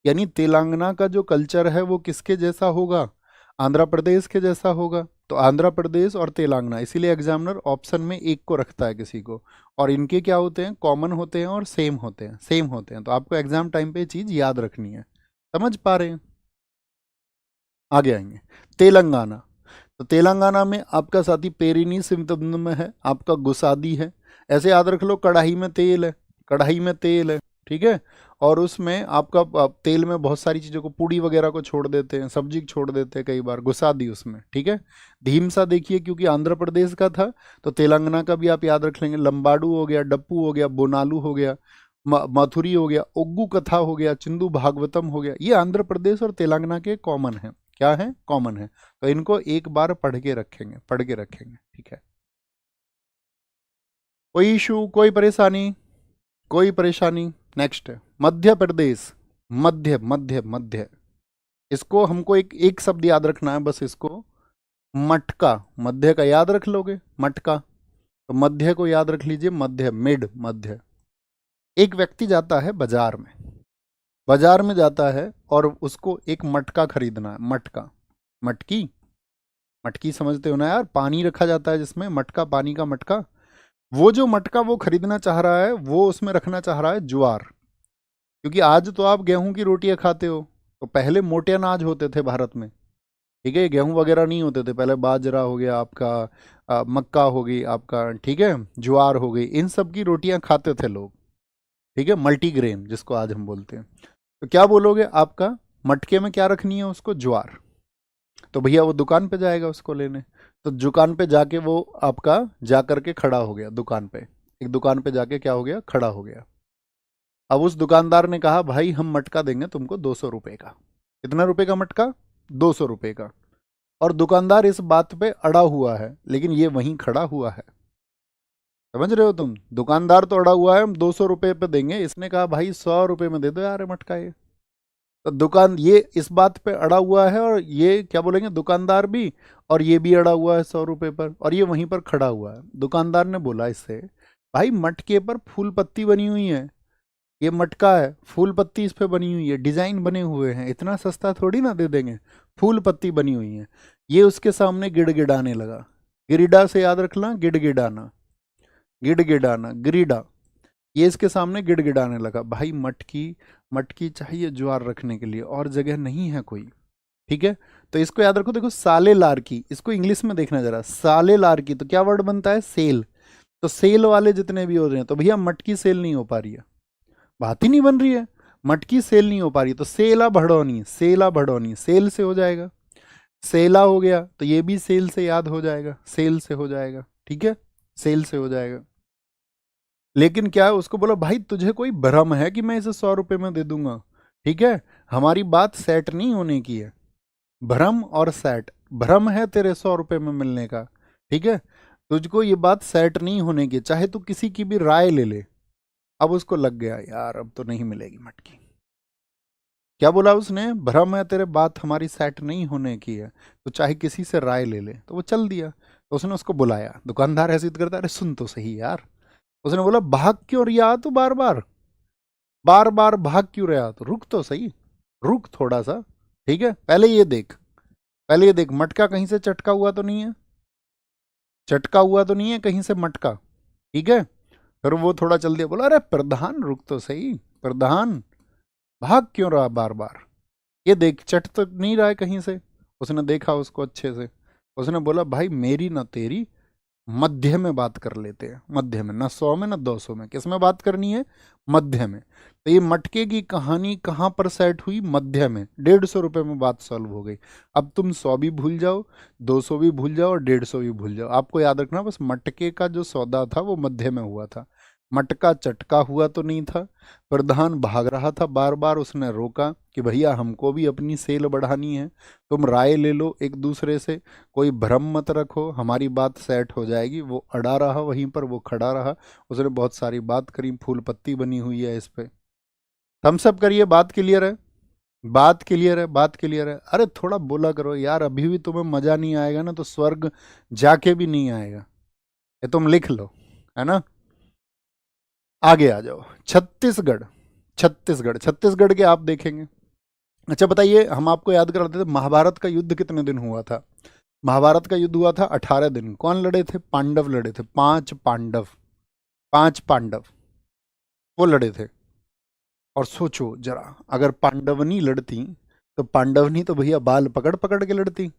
यानी तेलंगाना का जो कल्चर है वो किसके जैसा होगा, आंध्र प्रदेश के जैसा होगा। तो आंध्र प्रदेश और तेलंगाना, इसीलिए एग्जामिनर ऑप्शन में एक को रखता है किसी को, और इनके क्या होते हैं, कॉमन होते हैं और सेम होते हैं, सेम होते हैं। तो आपको एग्जाम टाइम पे ये चीज़ याद रखनी है, समझ पा रहे हैं। आगे आएंगे, तेलंगाना। तो तेलंगाना में आपका साथी पेरिनी सिंपदम में है, आपका गुसादी है। ऐसे याद रख लो, कढ़ाई में तेल है, कढ़ाई में तेल है। ठीक है, और उसमें आपका तेल में बहुत सारी चीज़ों को, पूड़ी वगैरह को छोड़ देते हैं, सब्जी को छोड़ देते हैं कई बार, गुसादी उसमें। ठीक है, धीमसा देखिए क्योंकि आंध्र प्रदेश का था, तो तेलंगाना का भी आप याद रख लेंगे, लंबाडू हो गया, डप्पू हो गया, बोनालू हो गया, मथुरी हो गया, ओग्गू कथा हो गया, चिंदू भागवतम हो गया। ये आंध्र प्रदेश और तेलंगाना के कॉमन है, क्या है, कॉमन है। तो इनको एक बार पढ़ के रखेंगे, पढ़ के रखेंगे। ठीक है, कोई इशू, कोई परेशानी, कोई परेशानी। नेक्स्ट है मध्य प्रदेश, मध्य मध्य मध्य, इसको हमको एक एक शब्द याद रखना है बस, इसको मटका, मध्य का याद रख लोगे, मटका। तो मध्य को याद रख लीजिए, मध्य, मिड, मध्य। एक व्यक्ति जाता है बाजार में, बाजार में जाता है और उसको एक मटका खरीदना है, मटका, मटकी, मटकी समझते हो ना यार, पानी रखा जाता है जिसमें, मटका, पानी का मटका। वो जो मटका वो खरीदना चाह रहा है, वो उसमें रखना चाह रहा है ज्वार। क्योंकि आज तो आप गेहूं की रोटियां खाते हो, तो पहले मोटे अनाज होते थे भारत में। ठीक है, गेहूं वगैरह नहीं होते थे पहले, बाजरा हो गया आपका, मक्का हो गई आपका, ठीक है, ज्वार हो गई, इन सब की रोटियां खाते थे लोग। ठीक है, मल्टीग्रेन जिसको आज हम बोलते हैं। तो क्या बोलोगे, आपका मटके में क्या रखनी है उसको, ज्वार। तो भैया वो दुकान पे जाएगा उसको लेने, तो दुकान पे जाके वो आपका जा करके खड़ा हो गया दुकान पे, एक दुकान पे जाके क्या हो गया, खड़ा हो गया। अब उस दुकानदार ने कहा भाई हम मटका देंगे तुमको 200 रुपए का। कितना रुपए का मटका, 200 रुपए का। और दुकानदार इस बात पे अड़ा हुआ है, लेकिन ये वहीं खड़ा हुआ है, समझ रहे हो तुम, दुकानदार तो अड़ा हुआ है हम 200 रुपए पे देंगे, इसने कहा भाई 100 रुपए में दे दो यार मटका ये। तो दुकान ये इस बात पे अड़ा हुआ है, और ये क्या बोलेंगे, दुकानदार भी, और ये भी अड़ा हुआ है 100 रुपए पर, और ये वहीं पर खड़ा हुआ है। दुकानदार ने बोला इससे, भाई मटके पर फूल पत्ती बनी हुई है, ये मटका है, फूल पत्ती इस पे बनी हुई है, डिजाइन बने हुए हैं, इतना सस्ता थोड़ी ना दे देंगे, फूल पत्ती बनी हुई है। ये उसके सामने गिड़गिड़ाने लगा, गिरिडा से याद रखना, गिड़गिड़ाना, गिड़गिड़ाना, गिरिडा। ये इसके सामने गिड़गिड़ाने लगा, भाई मटकी, मटकी चाहिए ज्वार रखने के लिए, और जगह नहीं है कोई। ठीक है, तो इसको याद रखो, देखो साले लार की, इसको इंग्लिश में देखना जरा, साले लार की, तो क्या वर्ड बनता है, सेल। तो सेल वाले जितने भी हो रहे हैं, तो भैया मटकी सेल नहीं हो पा रही है, बात ही नहीं बन रही है, मटकी सेल नहीं हो पा रही, तो सेला भड़ौनी, सेला भड़ौनी, सेल से हो जाएगा, सेला हो गया, तो ये भी सेल से याद हो जाएगा, सेल से हो जाएगा। ठीक है, सेल से हो जाएगा। लेकिन क्या है, उसको बोला भाई तुझे कोई भ्रम है कि मैं इसे 100 रुपए में दे दूंगा। ठीक है, हमारी बात सेट नहीं होने की है, भ्रम और सेट, भ्रम है तेरे 100 रुपए में मिलने का। ठीक है, तुझको ये बात सेट नहीं होने की, चाहे तू किसी की भी राय ले ले। अब उसको लग गया यार अब तो नहीं मिलेगी मटकी। क्या बोला उसने, भ्रम है तेरे, बात हमारी सेट नहीं होने की है, तो चाहे किसी से राय ले ले, तो वो चल दिया। तो उसने उसको बुलाया, दुकानदार ऐसे करता, अरे सुन तो सही यार। उसने बोला भाग क्यों रिया तू, बार बार, बार बार भाग क्यों रहा, तो रुक तो सही, रुक थोड़ा सा। ठीक है, पहले ये देख, पहले ये देख, मटका कहीं से चटका हुआ तो नहीं है, चटका हुआ तो नहीं है कहीं से मटका। ठीक है, फिर वो थोड़ा चल दिया, बोला अरे प्रधान रुक तो सही, प्रधान भाग क्यों रहा बार बार, ये देख चट तो नहीं रहा है कहीं से। उसने देखा उसको अच्छे से, उसने बोला भाई मेरी ना तेरी, मध्य में बात कर लेते हैं, मध्य में, ना 100 में ना 200 में, किस में बात करनी है, मध्य में। तो ये मटके की कहानी कहाँ पर सेट हुई, मध्य में। 150 रुपये में बात सॉल्व हो गई। अब तुम 100 भी भूल जाओ, 200 भी भूल जाओ और 150 भी भूल जाओ, आपको याद रखना बस मटके का जो सौदा था वो मध्य में हुआ था, मटका चटका हुआ तो नहीं था। प्रधान भाग रहा था बार बार, उसने रोका कि भैया हमको भी अपनी सेल बढ़ानी है, तुम राय ले लो एक दूसरे से, कोई भ्रम मत रखो, हमारी बात सेट हो जाएगी। वो अड़ा रहा वहीं पर, वो खड़ा रहा, उसने बहुत सारी बात करी, फूल पत्ती बनी हुई है इस पे। थम्स अप करिए, बात क्लियर है, बात क्लियर है, बात क्लियर है। अरे थोड़ा बोला करो यार, अभी भी तुम्हें मजा नहीं आएगा ना तो स्वर्ग जाके भी नहीं आएगा, ये तुम लिख लो, है ना। आगे आ जाओ, छत्तीसगढ़, छत्तीसगढ़, छत्तीसगढ़ के आप देखेंगे। अच्छा बताइए, हम आपको याद कराते थे महाभारत का युद्ध कितने दिन हुआ था। महाभारत का युद्ध हुआ था 18 दिन। कौन लड़े थे, पांडव लड़े थे, 5 पांडव, 5 पांडव वो लड़े थे। और सोचो जरा, अगर पांडवनी लड़ती तो पांडवनी तो भैया बाल पकड़ पकड़ के लड़ती,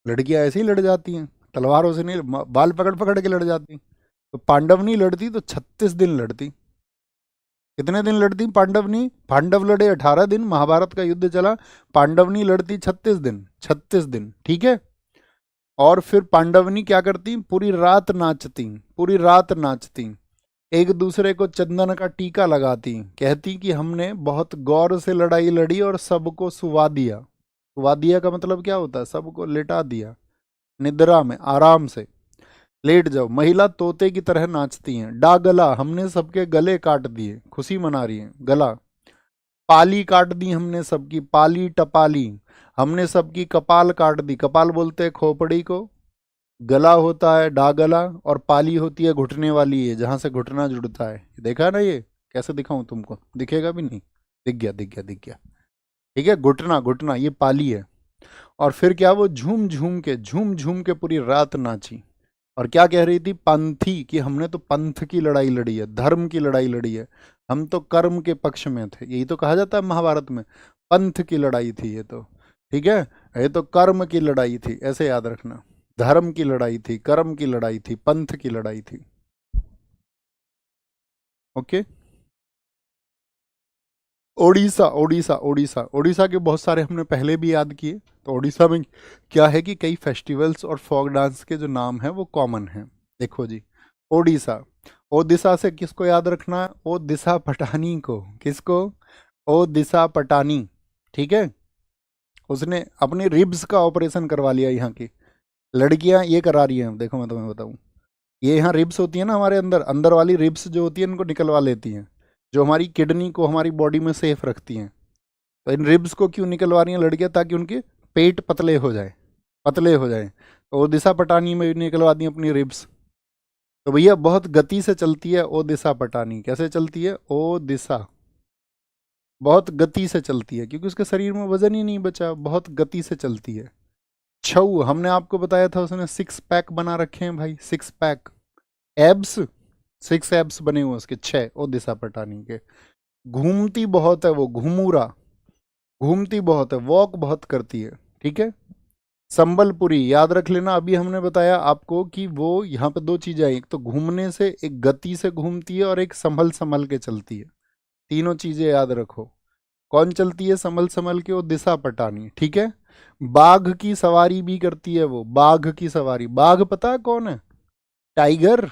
लड़कियां ऐसे ही लड़ जाती हैं, तलवारों से नहीं, बाल पकड़ पकड़ के लड़ जाती। तो पांडवनी लड़ती तो 36 दिन लड़ती। कितने दिन लड़ती पांडवनी, पांडव लड़े 18 दिन, महाभारत का युद्ध चला, पांडवनी लड़ती 36 दिन, 36 दिन, ठीक है। और फिर पांडवनी क्या करती, पूरी रात नाचती, पूरी रात नाचती, एक दूसरे को चंदन का टीका लगाती, कहती कि हमने बहुत गौर से लड़ाई लड़ी और सबको सुवा दिया। सुवा दिया का मतलब क्या होता है, सबको लेटा दिया, निद्रा में आराम से लेट जाओ। महिला तोते की तरह नाचती हैं। डा गला, हमने सबके गले काट दिए, खुशी मना रही हैं, गला। पाली काट दी हमने सबकी, पाली टपाली, हमने सबकी कपाल काट दी, कपाल बोलते हैं खोपड़ी को, गला होता है डा गला, और पाली होती है घुटने वाली है, जहां से घुटना जुड़ता है। देखा ना, ये कैसे दिखाऊं तुमको, दिखेगा भी नहीं, दिख गया दिख गया दिख गया, ठीक है, घुटना घुटना ये पाली है। और फिर क्या, वो झूम झूम के पूरी रात नाची। और क्या कह रही थी, पंथी, कि हमने तो पंथ की लड़ाई लड़ी है, धर्म की लड़ाई लड़ी है, हम तो कर्म के पक्ष में थे। यही तो कहा जाता है महाभारत में, पंथ की लड़ाई थी ये तो, ठीक है, ये तो कर्म की लड़ाई थी, ऐसे याद रखना। धर्म की लड़ाई थी, कर्म की लड़ाई थी, पंथ की लड़ाई थी। ओके। ओडिशा, ओडिशा, ओडिशा, ओडिशा के बहुत सारे हमने पहले भी याद किए। तो ओडिशा में क्या है कि कई फेस्टिवल्स और फोक डांस के जो नाम हैं वो कॉमन हैं। देखो जी, ओडिशा, ओ दिशा से किसको याद रखना है, ओ दिशा पटानी को, किसको, ओ दिशा पटानी, ठीक है। उसने अपनी रिब्स का ऑपरेशन करवा लिया। यहाँ की लड़कियां ये करा रही हैं, देखो मैं तुम्हें बताऊं, ये यहाँ रिब्स होती है ना हमारे अंदर, अंदर वाली रिब्स जो होती है इनको निकलवा लेती हैं, जो हमारी किडनी को हमारी बॉडी में सेफ रखती हैं। तो इन रिब्स को क्यों निकलवा रही हैं लड़कियां, ताकि उनके पेट पतले हो जाए, पतले हो जाए। तो ओ दिशा पटानी में निकलवा दी अपनी रिब्स। तो भैया बहुत गति से चलती है ओ दिशा पटानी। कैसे चलती है, ओ दिशा, बहुत गति से चलती है, क्योंकि उसके शरीर में वजन ही नहीं बचा, बहुत गति से चलती है। छऊ, हमने आपको बताया था उसने 6 पैक बना रखे हैं भाई, 6 पैक एब्स, 6 एब्स बने हुए उसके 6, ओ दिशा पटानी के। घूमती बहुत है वो, घुमूरा, घूमती बहुत है, वॉक बहुत करती है, ठीक है। संबलपुरी, याद रख लेना, अभी हमने बताया आपको कि वो यहाँ पे 2 चीजें आई, एक तो घूमने से, एक गति से घूमती है, और एक संभल संभल के चलती है। तीनों चीजें याद रखो। कौन चलती है संभल संभल के, वो दिशा पटानी, ठीक है। बाघ की सवारी भी करती है वो, बाघ की सवारी। बाघ पता है कौन है, टाइगर,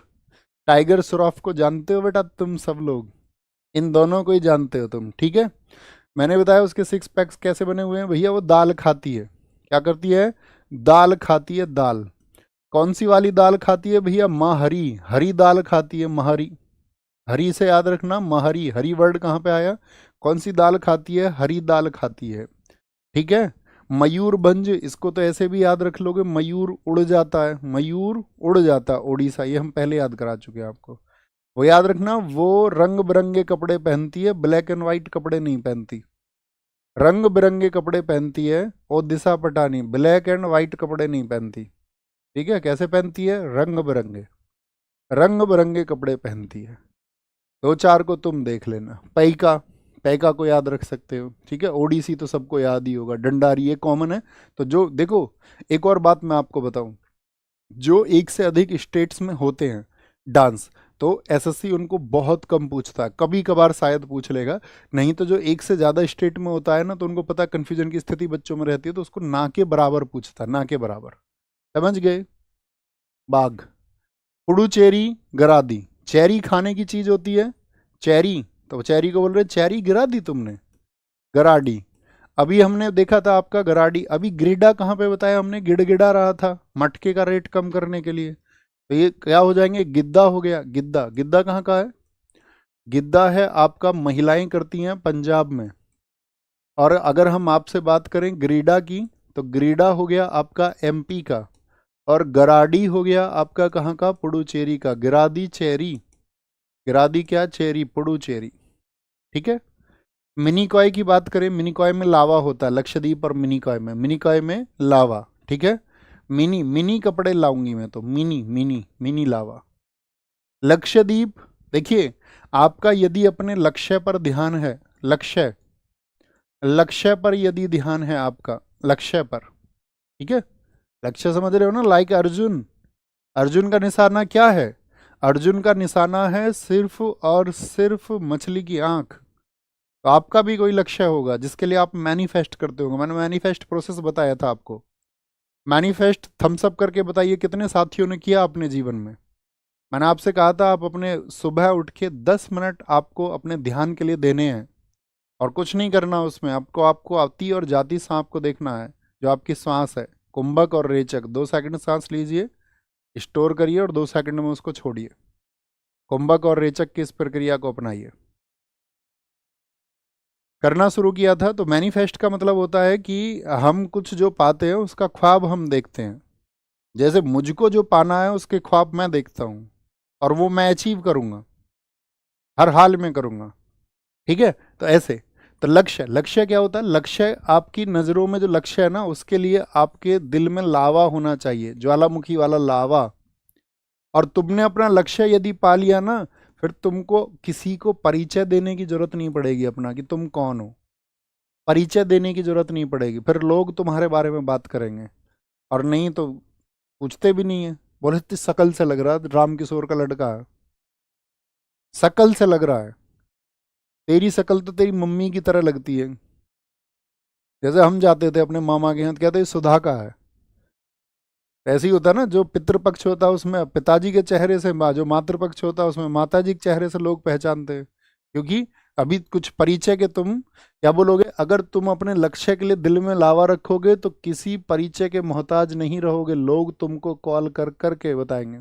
टाइगर श्रॉफ को जानते हो बेटा तुम सब लोग, इन दोनों को ही जानते हो तुम, ठीक है। मैंने बताया उसके 6 पैक्स कैसे बने हुए हैं भैया, वो दाल खाती है। क्या करती है, दाल खाती है, दाल। कौन सी वाली दाल खाती है भैया, महरी, हरी दाल खाती है, महरी। हरी से याद रखना, महरी, हरी वर्ड कहाँ पे आया, कौन सी दाल खाती है, हरी दाल खाती है, ठीक है। मयूरभंज, इसको तो ऐसे भी याद रख लोगे, मयूर उड़ जाता है, मयूर उड़ जाता है, ओडिशा, ये हम पहले याद करा चुके हैं आपको। वो याद रखना, वो रंग बिरंगे कपड़े पहनती है, ब्लैक एंड व्हाइट कपड़े नहीं पहनती, रंग बिरंगे कपड़े पहनती है। और दिशा पटानी ब्लैक एंड व्हाइट कपड़े नहीं पहनती, ठीक है। कैसे पहनती है, रंग बिरंगे, रंग बिरंगे कपड़े पहनती है, दो चार को तुम देख लेना। पैका, पैका को याद रख सकते हो, ठीक है। ओडिसी तो सबको याद ही होगा। डंडारी ये कॉमन है। तो जो देखो, एक और बात मैं आपको बताऊं, जो एक से अधिक स्टेट्स में होते हैं डांस, तो एसएससी उनको बहुत कम पूछता है, कभी कभार शायद पूछ लेगा। नहीं तो जो एक से ज़्यादा स्टेट में होता है ना, तो उनको पता, कन्फ्यूजन की स्थिति बच्चों में रहती है, तो उसको ना के बराबर पूछता है, ना के बराबर। समझ गए? बाघ, पुडुचेरी, गरादी। चेरी खाने की चीज होती है, चेरी, तो चेरी को बोल रहे चेरी गिरा दी तुमने। गराडी, अभी हमने देखा था आपका गराडी। अभी गिरिडा कहाँ पे बताया हमने? गिड़गिड़ा रहा था मटके का रेट कम करने के लिए। तो ये क्या हो जाएंगे? गिद्दा हो गया। गिद्दा, गिद्दा कहाँ का है? गिद्दा है आपका, महिलाएं करती हैं पंजाब में। और अगर हम आपसे बात करें गिरिडा की, तो गिरिडा हो गया आपका एमपी का, और गराडी हो गया आपका कहाँ का? पुडुचेरी का। गिरादी चेरी, गिरादी क्या? चेरी, पुडुचेरी, ठीक है। मिनीकॉय की बात करें, मिनीकॉय में लावा होता है, लक्षद्वीप और मिनीकॉय में, मिनीकॉय में लावा, ठीक है। मिनी, मिनी कपड़े लाऊंगी मैं तो, मिनी मिनी मिनी लावा। लक्षद्वीप, देखिए आपका यदि अपने लक्ष्य पर ध्यान है, लक्ष्य, लक्ष्य पर यदि ध्यान है आपका, लक्ष्य पर, ठीक है। लक्ष्य समझ रहे हो ना? लाइक अर्जुन, अर्जुन का निशाना क्या है? अर्जुन का निशाना है सिर्फ और सिर्फ मछली की आंख। तो आपका भी कोई लक्ष्य होगा जिसके लिए आप मैनिफेस्ट करते होंगे। मैंने मैनिफेस्ट प्रोसेस बताया था आपको। मैनिफेस्ट थम्स अप करके बताइए कितने साथियों ने किया अपने जीवन में। मैंने आपसे कहा था आप अपने सुबह उठ के 10 मिनट आपको अपने ध्यान के लिए देने हैं, और कुछ नहीं करना उसमें। आपको आपको आती और जाती सांप को देखना है, जो आपकी सांस है, कुंभक और रेचक। 2 सेकंड सांस लीजिए, स्टोर करिए, और 2 सेकंड में उसको छोड़िए। कुंभक और रेचक की इस प्रक्रिया को अपनाइए। करना शुरू किया था। तो मैनिफेस्ट का मतलब होता है कि हम कुछ जो पाते हैं उसका ख्वाब हम देखते हैं। जैसे मुझको जो पाना है उसके ख्वाब मैं देखता हूँ, और वो मैं अचीव करूँगा, हर हाल में करूँगा, ठीक है। तो ऐसे, तो लक्ष्य, लक्ष्य क्या होता है? लक्ष्य, आपकी नज़रों में जो लक्ष्य है ना, उसके लिए आपके दिल में लावा होना चाहिए, ज्वालामुखी वाला लावा। और तुमने अपना लक्ष्य यदि पा लिया ना, फिर तुमको किसी को परिचय देने की जरूरत नहीं पड़ेगी अपना, कि तुम कौन हो। परिचय देने की जरूरत नहीं पड़ेगी, फिर लोग तुम्हारे बारे में बात करेंगे। और नहीं तो पूछते भी नहीं है, बोले इतनी शकल से लग रहा है, राम किशोर का लड़का है, शकल से लग रहा है। तेरी शकल तो तेरी मम्मी की तरह लगती है। जैसे हम जाते थे अपने मामा के यहाँ, तो कहते हैं सुधा का है। ऐसे ही होता है ना, जो पितृपक्ष होता है उसमें पिताजी के चेहरे से, जो मातृपक्ष होता है उसमें माताजी के चेहरे से लोग पहचानते हैं। क्योंकि अभी कुछ परिचय के तुम क्या बोलोगे? अगर तुम अपने लक्ष्य के लिए दिल में लावा रखोगे तो किसी परिचय के मोहताज नहीं रहोगे। लोग तुमको कॉल कर कर के बताएंगे,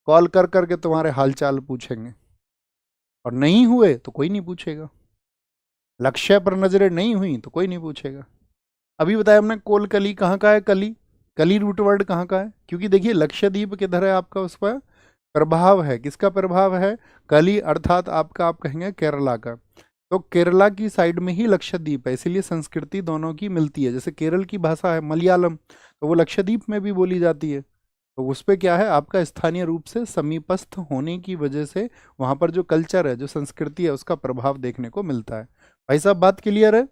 कॉल कर कर के तुम्हारे हालचाल पूछेंगे। और नहीं हुए तो कोई नहीं पूछेगा। लक्ष्य पर नजरें नहीं हुई तो कोई नहीं पूछेगा। अभी बताया हमने, कोलकली कहाँ का है? कली, कली रूट वर्ड कहाँ का है? क्योंकि देखिए लक्षद्वीप किधर है आपका, उस पर प्रभाव है। किसका प्रभाव है? कली, अर्थात आपका, आप कहेंगे केरला का। तो केरला की साइड में ही लक्षद्वीप है, इसीलिए संस्कृति दोनों की मिलती है। जैसे केरल की भाषा है मलयालम, तो वो लक्षद्वीप में भी बोली जाती है। तो उस पर क्या है, आपका स्थानीय रूप से समीपस्थ होने की वजह से वहाँ पर जो कल्चर है, जो संस्कृति है, उसका प्रभाव देखने को मिलता है। भाई साहब बात क्लियर है?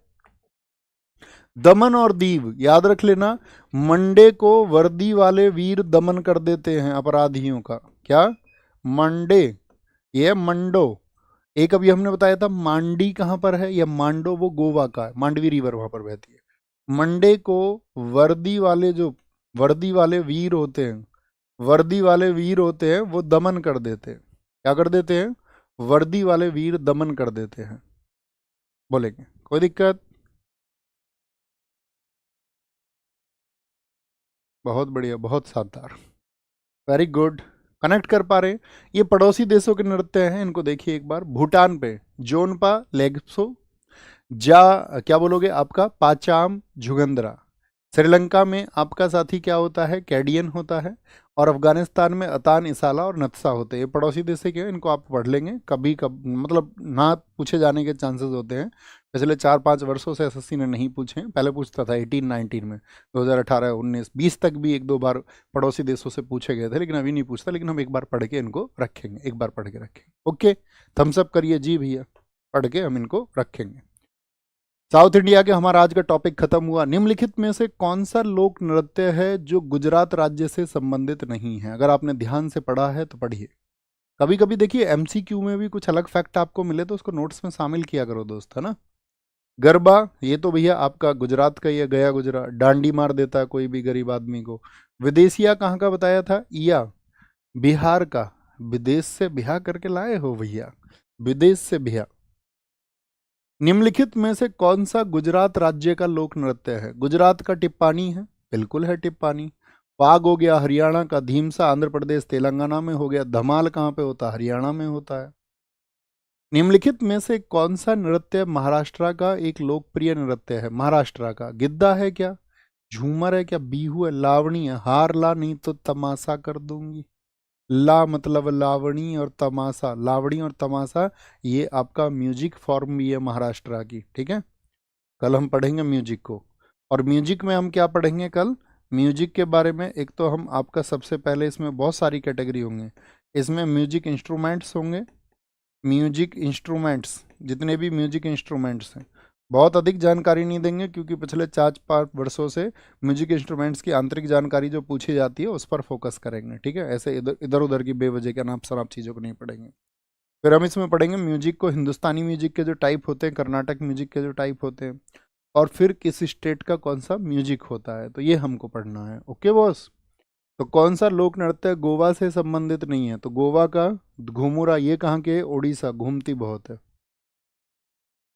दमन और दीव याद रख लेना। मंडे को वर्दी वाले वीर दमन कर देते हैं अपराधियों का। क्या? मंडे, ये मंडो। एक अभी हमने बताया था मांडी कहाँ पर है, या मांडो वो गोवा का है, मांडवी रिवर वहां पर बहती है। मंडे को वर्दी वाले, जो वर्दी वाले वीर होते हैं, वर्दी वाले वीर होते हैं, वो दमन कर देते हैं। क्या कर देते हैं? वर्दी वाले वीर दमन कर देते हैं। बोलेंगे कोई दिक्कत? बहुत बढ़िया, बहुत शानदार, वेरी गुड। कनेक्ट कर पा रहे हैं। ये पड़ोसी देशों के नृत्य हैं, इनको देखिए एक बार। भूटान पे जोनपा लेग्सो, जा क्या बोलोगे आपका? पाचाम झुगंदरा। श्रीलंका में आपका साथी क्या होता है? कैडियन होता है। और अफगानिस्तान में अतान, इसाला और नत्सा होते हैं। ये पड़ोसी देश के हैं, इनको आप पढ़ लेंगे कभी, कब मतलब ना पूछे जाने के चांसेस होते हैं। पिछले 4-5 वर्षों से एसएससी ने नहीं पूछे हैं। पहले पूछता था 18-19 में, 2018, 19, 20 तक भी 1-2 बार पड़ोसी देशों से पूछे गए थे, लेकिन अभी नहीं पूछता। लेकिन हम एक बार पढ़ के इनको रखेंगे, एक बार पढ़ के रखेंगे। ओके, थम्स अप करिए जी भैया, पढ़ के हम इनको रखेंगे। साउथ इंडिया के हमारा आज का टॉपिक खत्म हुआ। निम्नलिखित में से कौन सा लोक नृत्य है जो गुजरात राज्य से संबंधित नहीं है? अगर आपने ध्यान से पढ़ा है तो पढ़िए। कभी कभी देखिए एमसीक्यू में भी कुछ अलग फैक्ट आपको मिले तो उसको नोट्स में शामिल किया करो दोस्त, है ना। गरबा, ये तो भैया आपका गुजरात का ही है, गया गुजरात, डांडी मार देता है कोई भी गरीब आदमी को। विदेशिया कहाँ का बताया था? ईया, बिहार का। विदेश से बिहार करके लाए हो भैया, विदेश से बिहार। निम्नलिखित में से कौन सा गुजरात राज्य का लोक नृत्य है? गुजरात का टिप्पानी है, बिल्कुल है टिप्पानी। फाग हो गया हरियाणा का, धीमसा आंध्र प्रदेश तेलंगाना में हो गया, धमाल कहाँ पे होता है? हरियाणा में होता है। निम्नलिखित में से कौन सा नृत्य महाराष्ट्र का एक लोकप्रिय नृत्य है? महाराष्ट्र का गिद्दा है क्या, झूमर है क्या, बीहू है, लावणी है? हार ला नहीं तो तमाशा कर दूंगी। ला मतलब लावणी और तमाशा, लावणी और तमाशा ये आपका म्यूजिक फॉर्म भी है महाराष्ट्र की, ठीक है। कल हम पढ़ेंगे म्यूजिक को, और म्यूजिक में हम क्या पढ़ेंगे कल? म्यूजिक के बारे में एक तो हम आपका सबसे पहले, इसमें बहुत सारी कैटेगरी होंगे। इसमें म्यूजिक इंस्ट्रूमेंट्स होंगे, म्यूजिक इंस्ट्रूमेंट्स, जितने भी म्यूजिक इंस्ट्रूमेंट्स हैं। बहुत अधिक जानकारी नहीं देंगे क्योंकि पिछले 4-5 वर्षों से म्यूजिक इंस्ट्रूमेंट्स की आंतरिक जानकारी जो पूछी जाती है उस पर फोकस करेंगे, ठीक है। ऐसे इधर इधर उधर की बेवजह के अनाप शनाप चीज़ों को नहीं पढ़ेंगे। फिर हम इसमें पढ़ेंगे म्यूजिक को, हिंदुस्तानी म्यूजिक के जो टाइप होते हैं, कर्नाटक म्यूजिक के जो टाइप होते हैं, और फिर किस स्टेट का कौन सा म्यूजिक होता है, तो ये हमको पढ़ना है। Okay boss. तो कौन सा लोक नृत्य गोवा से संबंधित नहीं है? तो गोवा का घूमुरा, ये कहाँ के? उड़ीसा, घूमती बहुत है।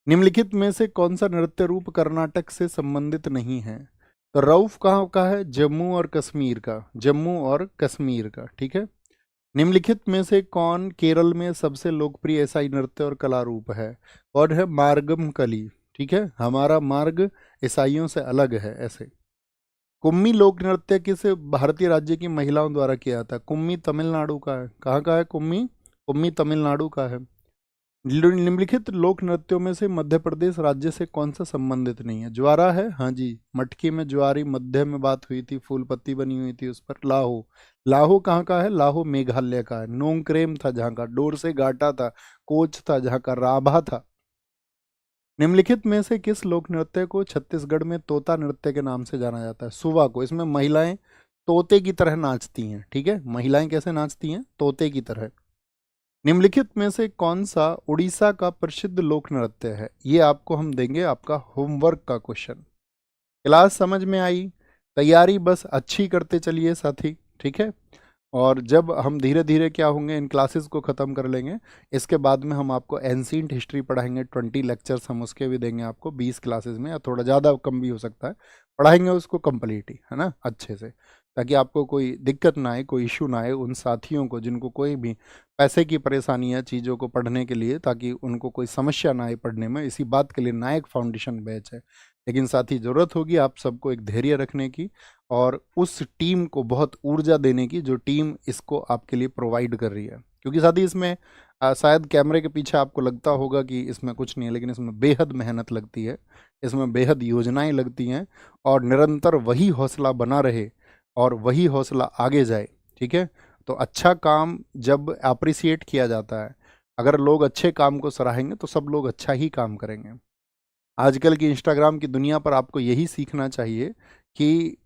निम्नलिखित में से कौन सा नृत्य रूप कर्नाटक से संबंधित नहीं है? तो रऊफ कहाँ का है? जम्मू और कश्मीर का, जम्मू और कश्मीर का, ठीक है। निम्नलिखित में से कौन केरल में सबसे लोकप्रिय ईसाई नृत्य और कला रूप है? और है मार्गम कली, ठीक है। हमारा मार्ग ईसाइयों से अलग है ऐसे। कुम्मी लोक नृत्य किस भारतीय राज्य की महिलाओं द्वारा किया जाता है? कुम्मी तमिलनाडु का है। कहाँ का है कुम्मी? कुम्मी तमिलनाडु का है। निम्नलिखित लोक नृत्यों में से मध्य प्रदेश राज्य से कौन सा संबंधित नहीं है? ज्वारा है, हाँ जी, मटकी में ज्वारी, मध्य में बात हुई थी, फूल पत्ती बनी हुई थी उस पर। लाहो, लाहो कहाँ का है? लाहो मेघालय का है। नोंगक्रेम था जहाँ का, डोर से गाटा था, कोच था जहाँ का, राभा था। निम्नलिखित में से किस लोक नृत्य को छत्तीसगढ़ में तोता नृत्य के नाम से जाना जाता है? सुवा को। इसमें महिलाएं तोते की तरह नाचती हैं, ठीक है। महिलाएं कैसे नाचती हैं? तोते की तरह। निम्नलिखित में से कौन सा उड़ीसा का प्रसिद्ध लोक नृत्य है? ये आपको हम देंगे आपका होमवर्क का क्वेश्चन। क्लास समझ में आई? तैयारी बस अच्छी करते चलिए साथी, ठीक है। और जब हम धीरे धीरे क्या होंगे, इन क्लासेस को ख़त्म कर लेंगे, इसके बाद में हम आपको एंशिएंट हिस्ट्री पढ़ाएंगे। 20 लेक्चर्स हम उसके भी देंगे आपको 20 क्लासेस में, या थोड़ा ज़्यादा कम भी हो सकता है। पढ़ाएंगे उसको कंप्लीट ही, है ना, अच्छे से, ताकि आपको कोई दिक्कत ना आए, कोई इशू ना आए। उन साथियों को जिनको कोई भी पैसे की परेशानी है चीज़ों को पढ़ने के लिए, ताकि उनको कोई समस्या ना आए पढ़ने में, इसी बात के लिए नायक फाउंडेशन बैच है। लेकिन साथ ही ज़रूरत होगी आप सबको एक धैर्य रखने की, और उस टीम को बहुत ऊर्जा देने की जो टीम इसको आपके लिए प्रोवाइड कर रही है। क्योंकि साथ ही इसमें शायद कैमरे के पीछे आपको लगता होगा कि इसमें कुछ नहीं है, लेकिन इसमें बेहद मेहनत लगती है, इसमें बेहद योजनाएं लगती हैं, और निरंतर वही हौसला बना रहे और वही हौसला आगे जाए, ठीक है। तो अच्छा काम जब अप्रिसिएट किया जाता है, अगर लोग अच्छे काम को सराहेंगे तो सब लोग अच्छा ही काम करेंगे। आजकल की इंस्टाग्राम की दुनिया पर आपको यही सीखना चाहिए कि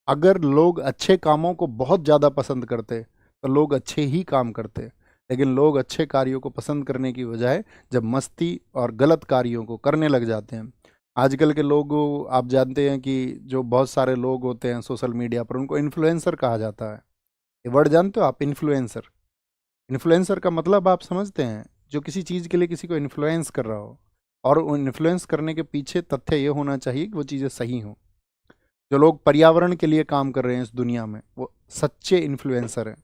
अगर लोग अच्छे कामों को बहुत ज़्यादा पसंद करते तो लोग अच्छे ही काम करते, लेकिन लोग अच्छे कार्यों को पसंद करने की बजाय जब मस्ती और गलत कार्यों को करने लग जाते हैं। आजकल के लोग, आप जानते हैं कि जो बहुत सारे लोग होते हैं सोशल मीडिया पर, उनको इन्फ्लुएंसर कहा जाता है। ये वर्ड जानते हो आप, इन्फ्लुएंसर? इन्फ्लुएंसर का मतलब आप समझते हैं? जो किसी चीज़ के लिए किसी को इन्फ्लुएंस कर रहा हो, और इन्फ्लुएंस करने के पीछे तथ्य ये होना चाहिए कि वो चीज़ें सही हों। जो लोग पर्यावरण के लिए काम कर रहे हैं इस दुनिया में, वो सच्चे इन्फ्लुएंसर हैं।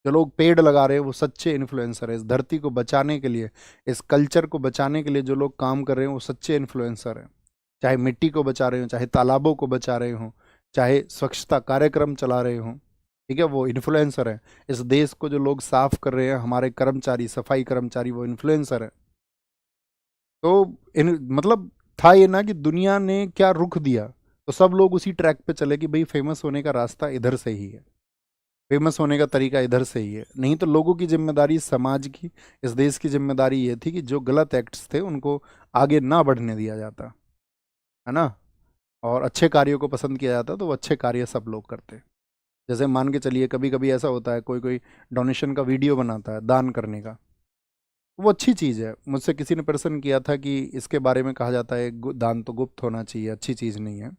जो लोग पेड़ लगा रहे हैं वो सच्चे इन्फ्लुएंसर हैं। इस धरती को बचाने के लिए, इस कल्चर को बचाने के लिए जो लोग काम कर रहे हैं वो सच्चे इन्फ्लुएंसर हैं। चाहे मिट्टी को बचा रहे हों, चाहे तालाबों को बचा रहे हों, चाहे स्वच्छता कार्यक्रम चला रहे हों, ठीक है, वो इन्फ्लुएंसर हैं। इस देश को जो लोग साफ कर रहे हैं, हमारे कर्मचारी, सफाई कर्मचारी, वो इन्फ्लुएंसर हैं। तो इन मतलब था ये ना कि दुनिया ने क्या रुख दिया, तो सब लोग उसी ट्रैक पे चले कि भाई फेमस होने का रास्ता इधर से ही है, फेमस होने का तरीका इधर से ही है। नहीं तो लोगों की जिम्मेदारी, समाज की, इस देश की जिम्मेदारी ये थी कि जो गलत एक्ट्स थे उनको आगे ना बढ़ने दिया जाता, है ना, और अच्छे कार्यों को पसंद किया जाता, तो वो अच्छे कार्य सब लोग करते। जैसे मान के चलिए कभी कभी ऐसा होता है, कोई कोई डोनेशन का वीडियो बनाता है दान करने का, वो अच्छी चीज़ है। मुझसे किसी ने प्रश्न किया था कि इसके बारे में कहा जाता है दान तो गुप्त होना चाहिए, अच्छी चीज़ नहीं है।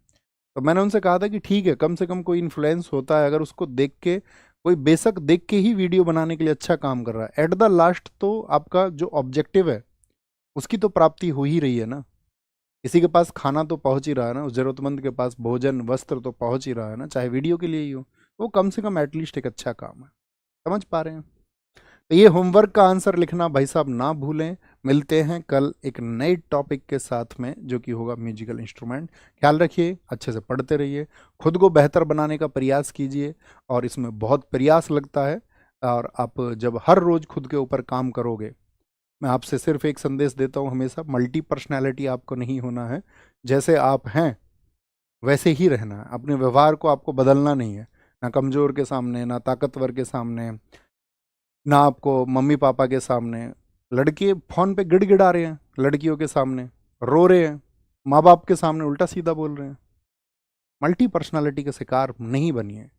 तो मैंने उनसे कहा था कि ठीक है, कम से कम कोई इन्फ्लुएंस होता है, अगर उसको देख के कोई बेशक देख के ही वीडियो बनाने के लिए अच्छा काम कर रहा है, एट द लास्ट तो आपका जो ऑब्जेक्टिव है उसकी तो प्राप्ति हो ही रही है ना। किसी के पास खाना तो पहुंच ही रहा है ना, उस जरूरतमंद के पास भोजन वस्त्र तो पहुंच ही रहा है ना, चाहे वीडियो के लिए ही हो। वो कम से कम एटलीस्ट एक अच्छा काम है। समझ पा रहे हैं? तो ये होमवर्क का आंसर लिखना भाई साहब ना भूलें। मिलते हैं कल एक नए टॉपिक के साथ में, जो कि होगा म्यूजिकल इंस्ट्रूमेंट। ख्याल रखिए, अच्छे से पढ़ते रहिए, खुद को बेहतर बनाने का प्रयास कीजिए, और इसमें बहुत प्रयास लगता है। और आप जब हर रोज़ खुद के ऊपर काम करोगे, मैं आपसे सिर्फ एक संदेश देता हूँ हमेशा, मल्टी पर्सनैलिटी आपको नहीं होना है। जैसे आप हैं वैसे ही रहना है, अपने व्यवहार को आपको बदलना नहीं है, ना कमज़ोर के सामने, ना ताकतवर के सामने, ना आपको मम्मी पापा के सामने। लड़के फ़ोन पे गिड़गिड़ा रहे हैं, लड़कियों के सामने रो रहे हैं, माँ बाप के सामने उल्टा सीधा बोल रहे हैं। मल्टी पर्सनालिटी का शिकार नहीं बनिए,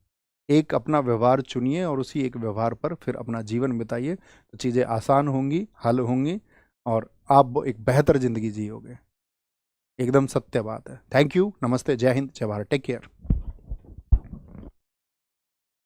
एक अपना व्यवहार चुनिए और उसी एक व्यवहार पर फिर अपना जीवन बिताइए, तो चीज़ें आसान होंगी, हल होंगी, और आप एक बेहतर ज़िंदगी जियोगे। एकदम सत्य बात है। थैंक यू, नमस्ते, जय हिंद, जय भारत, टेक केयर।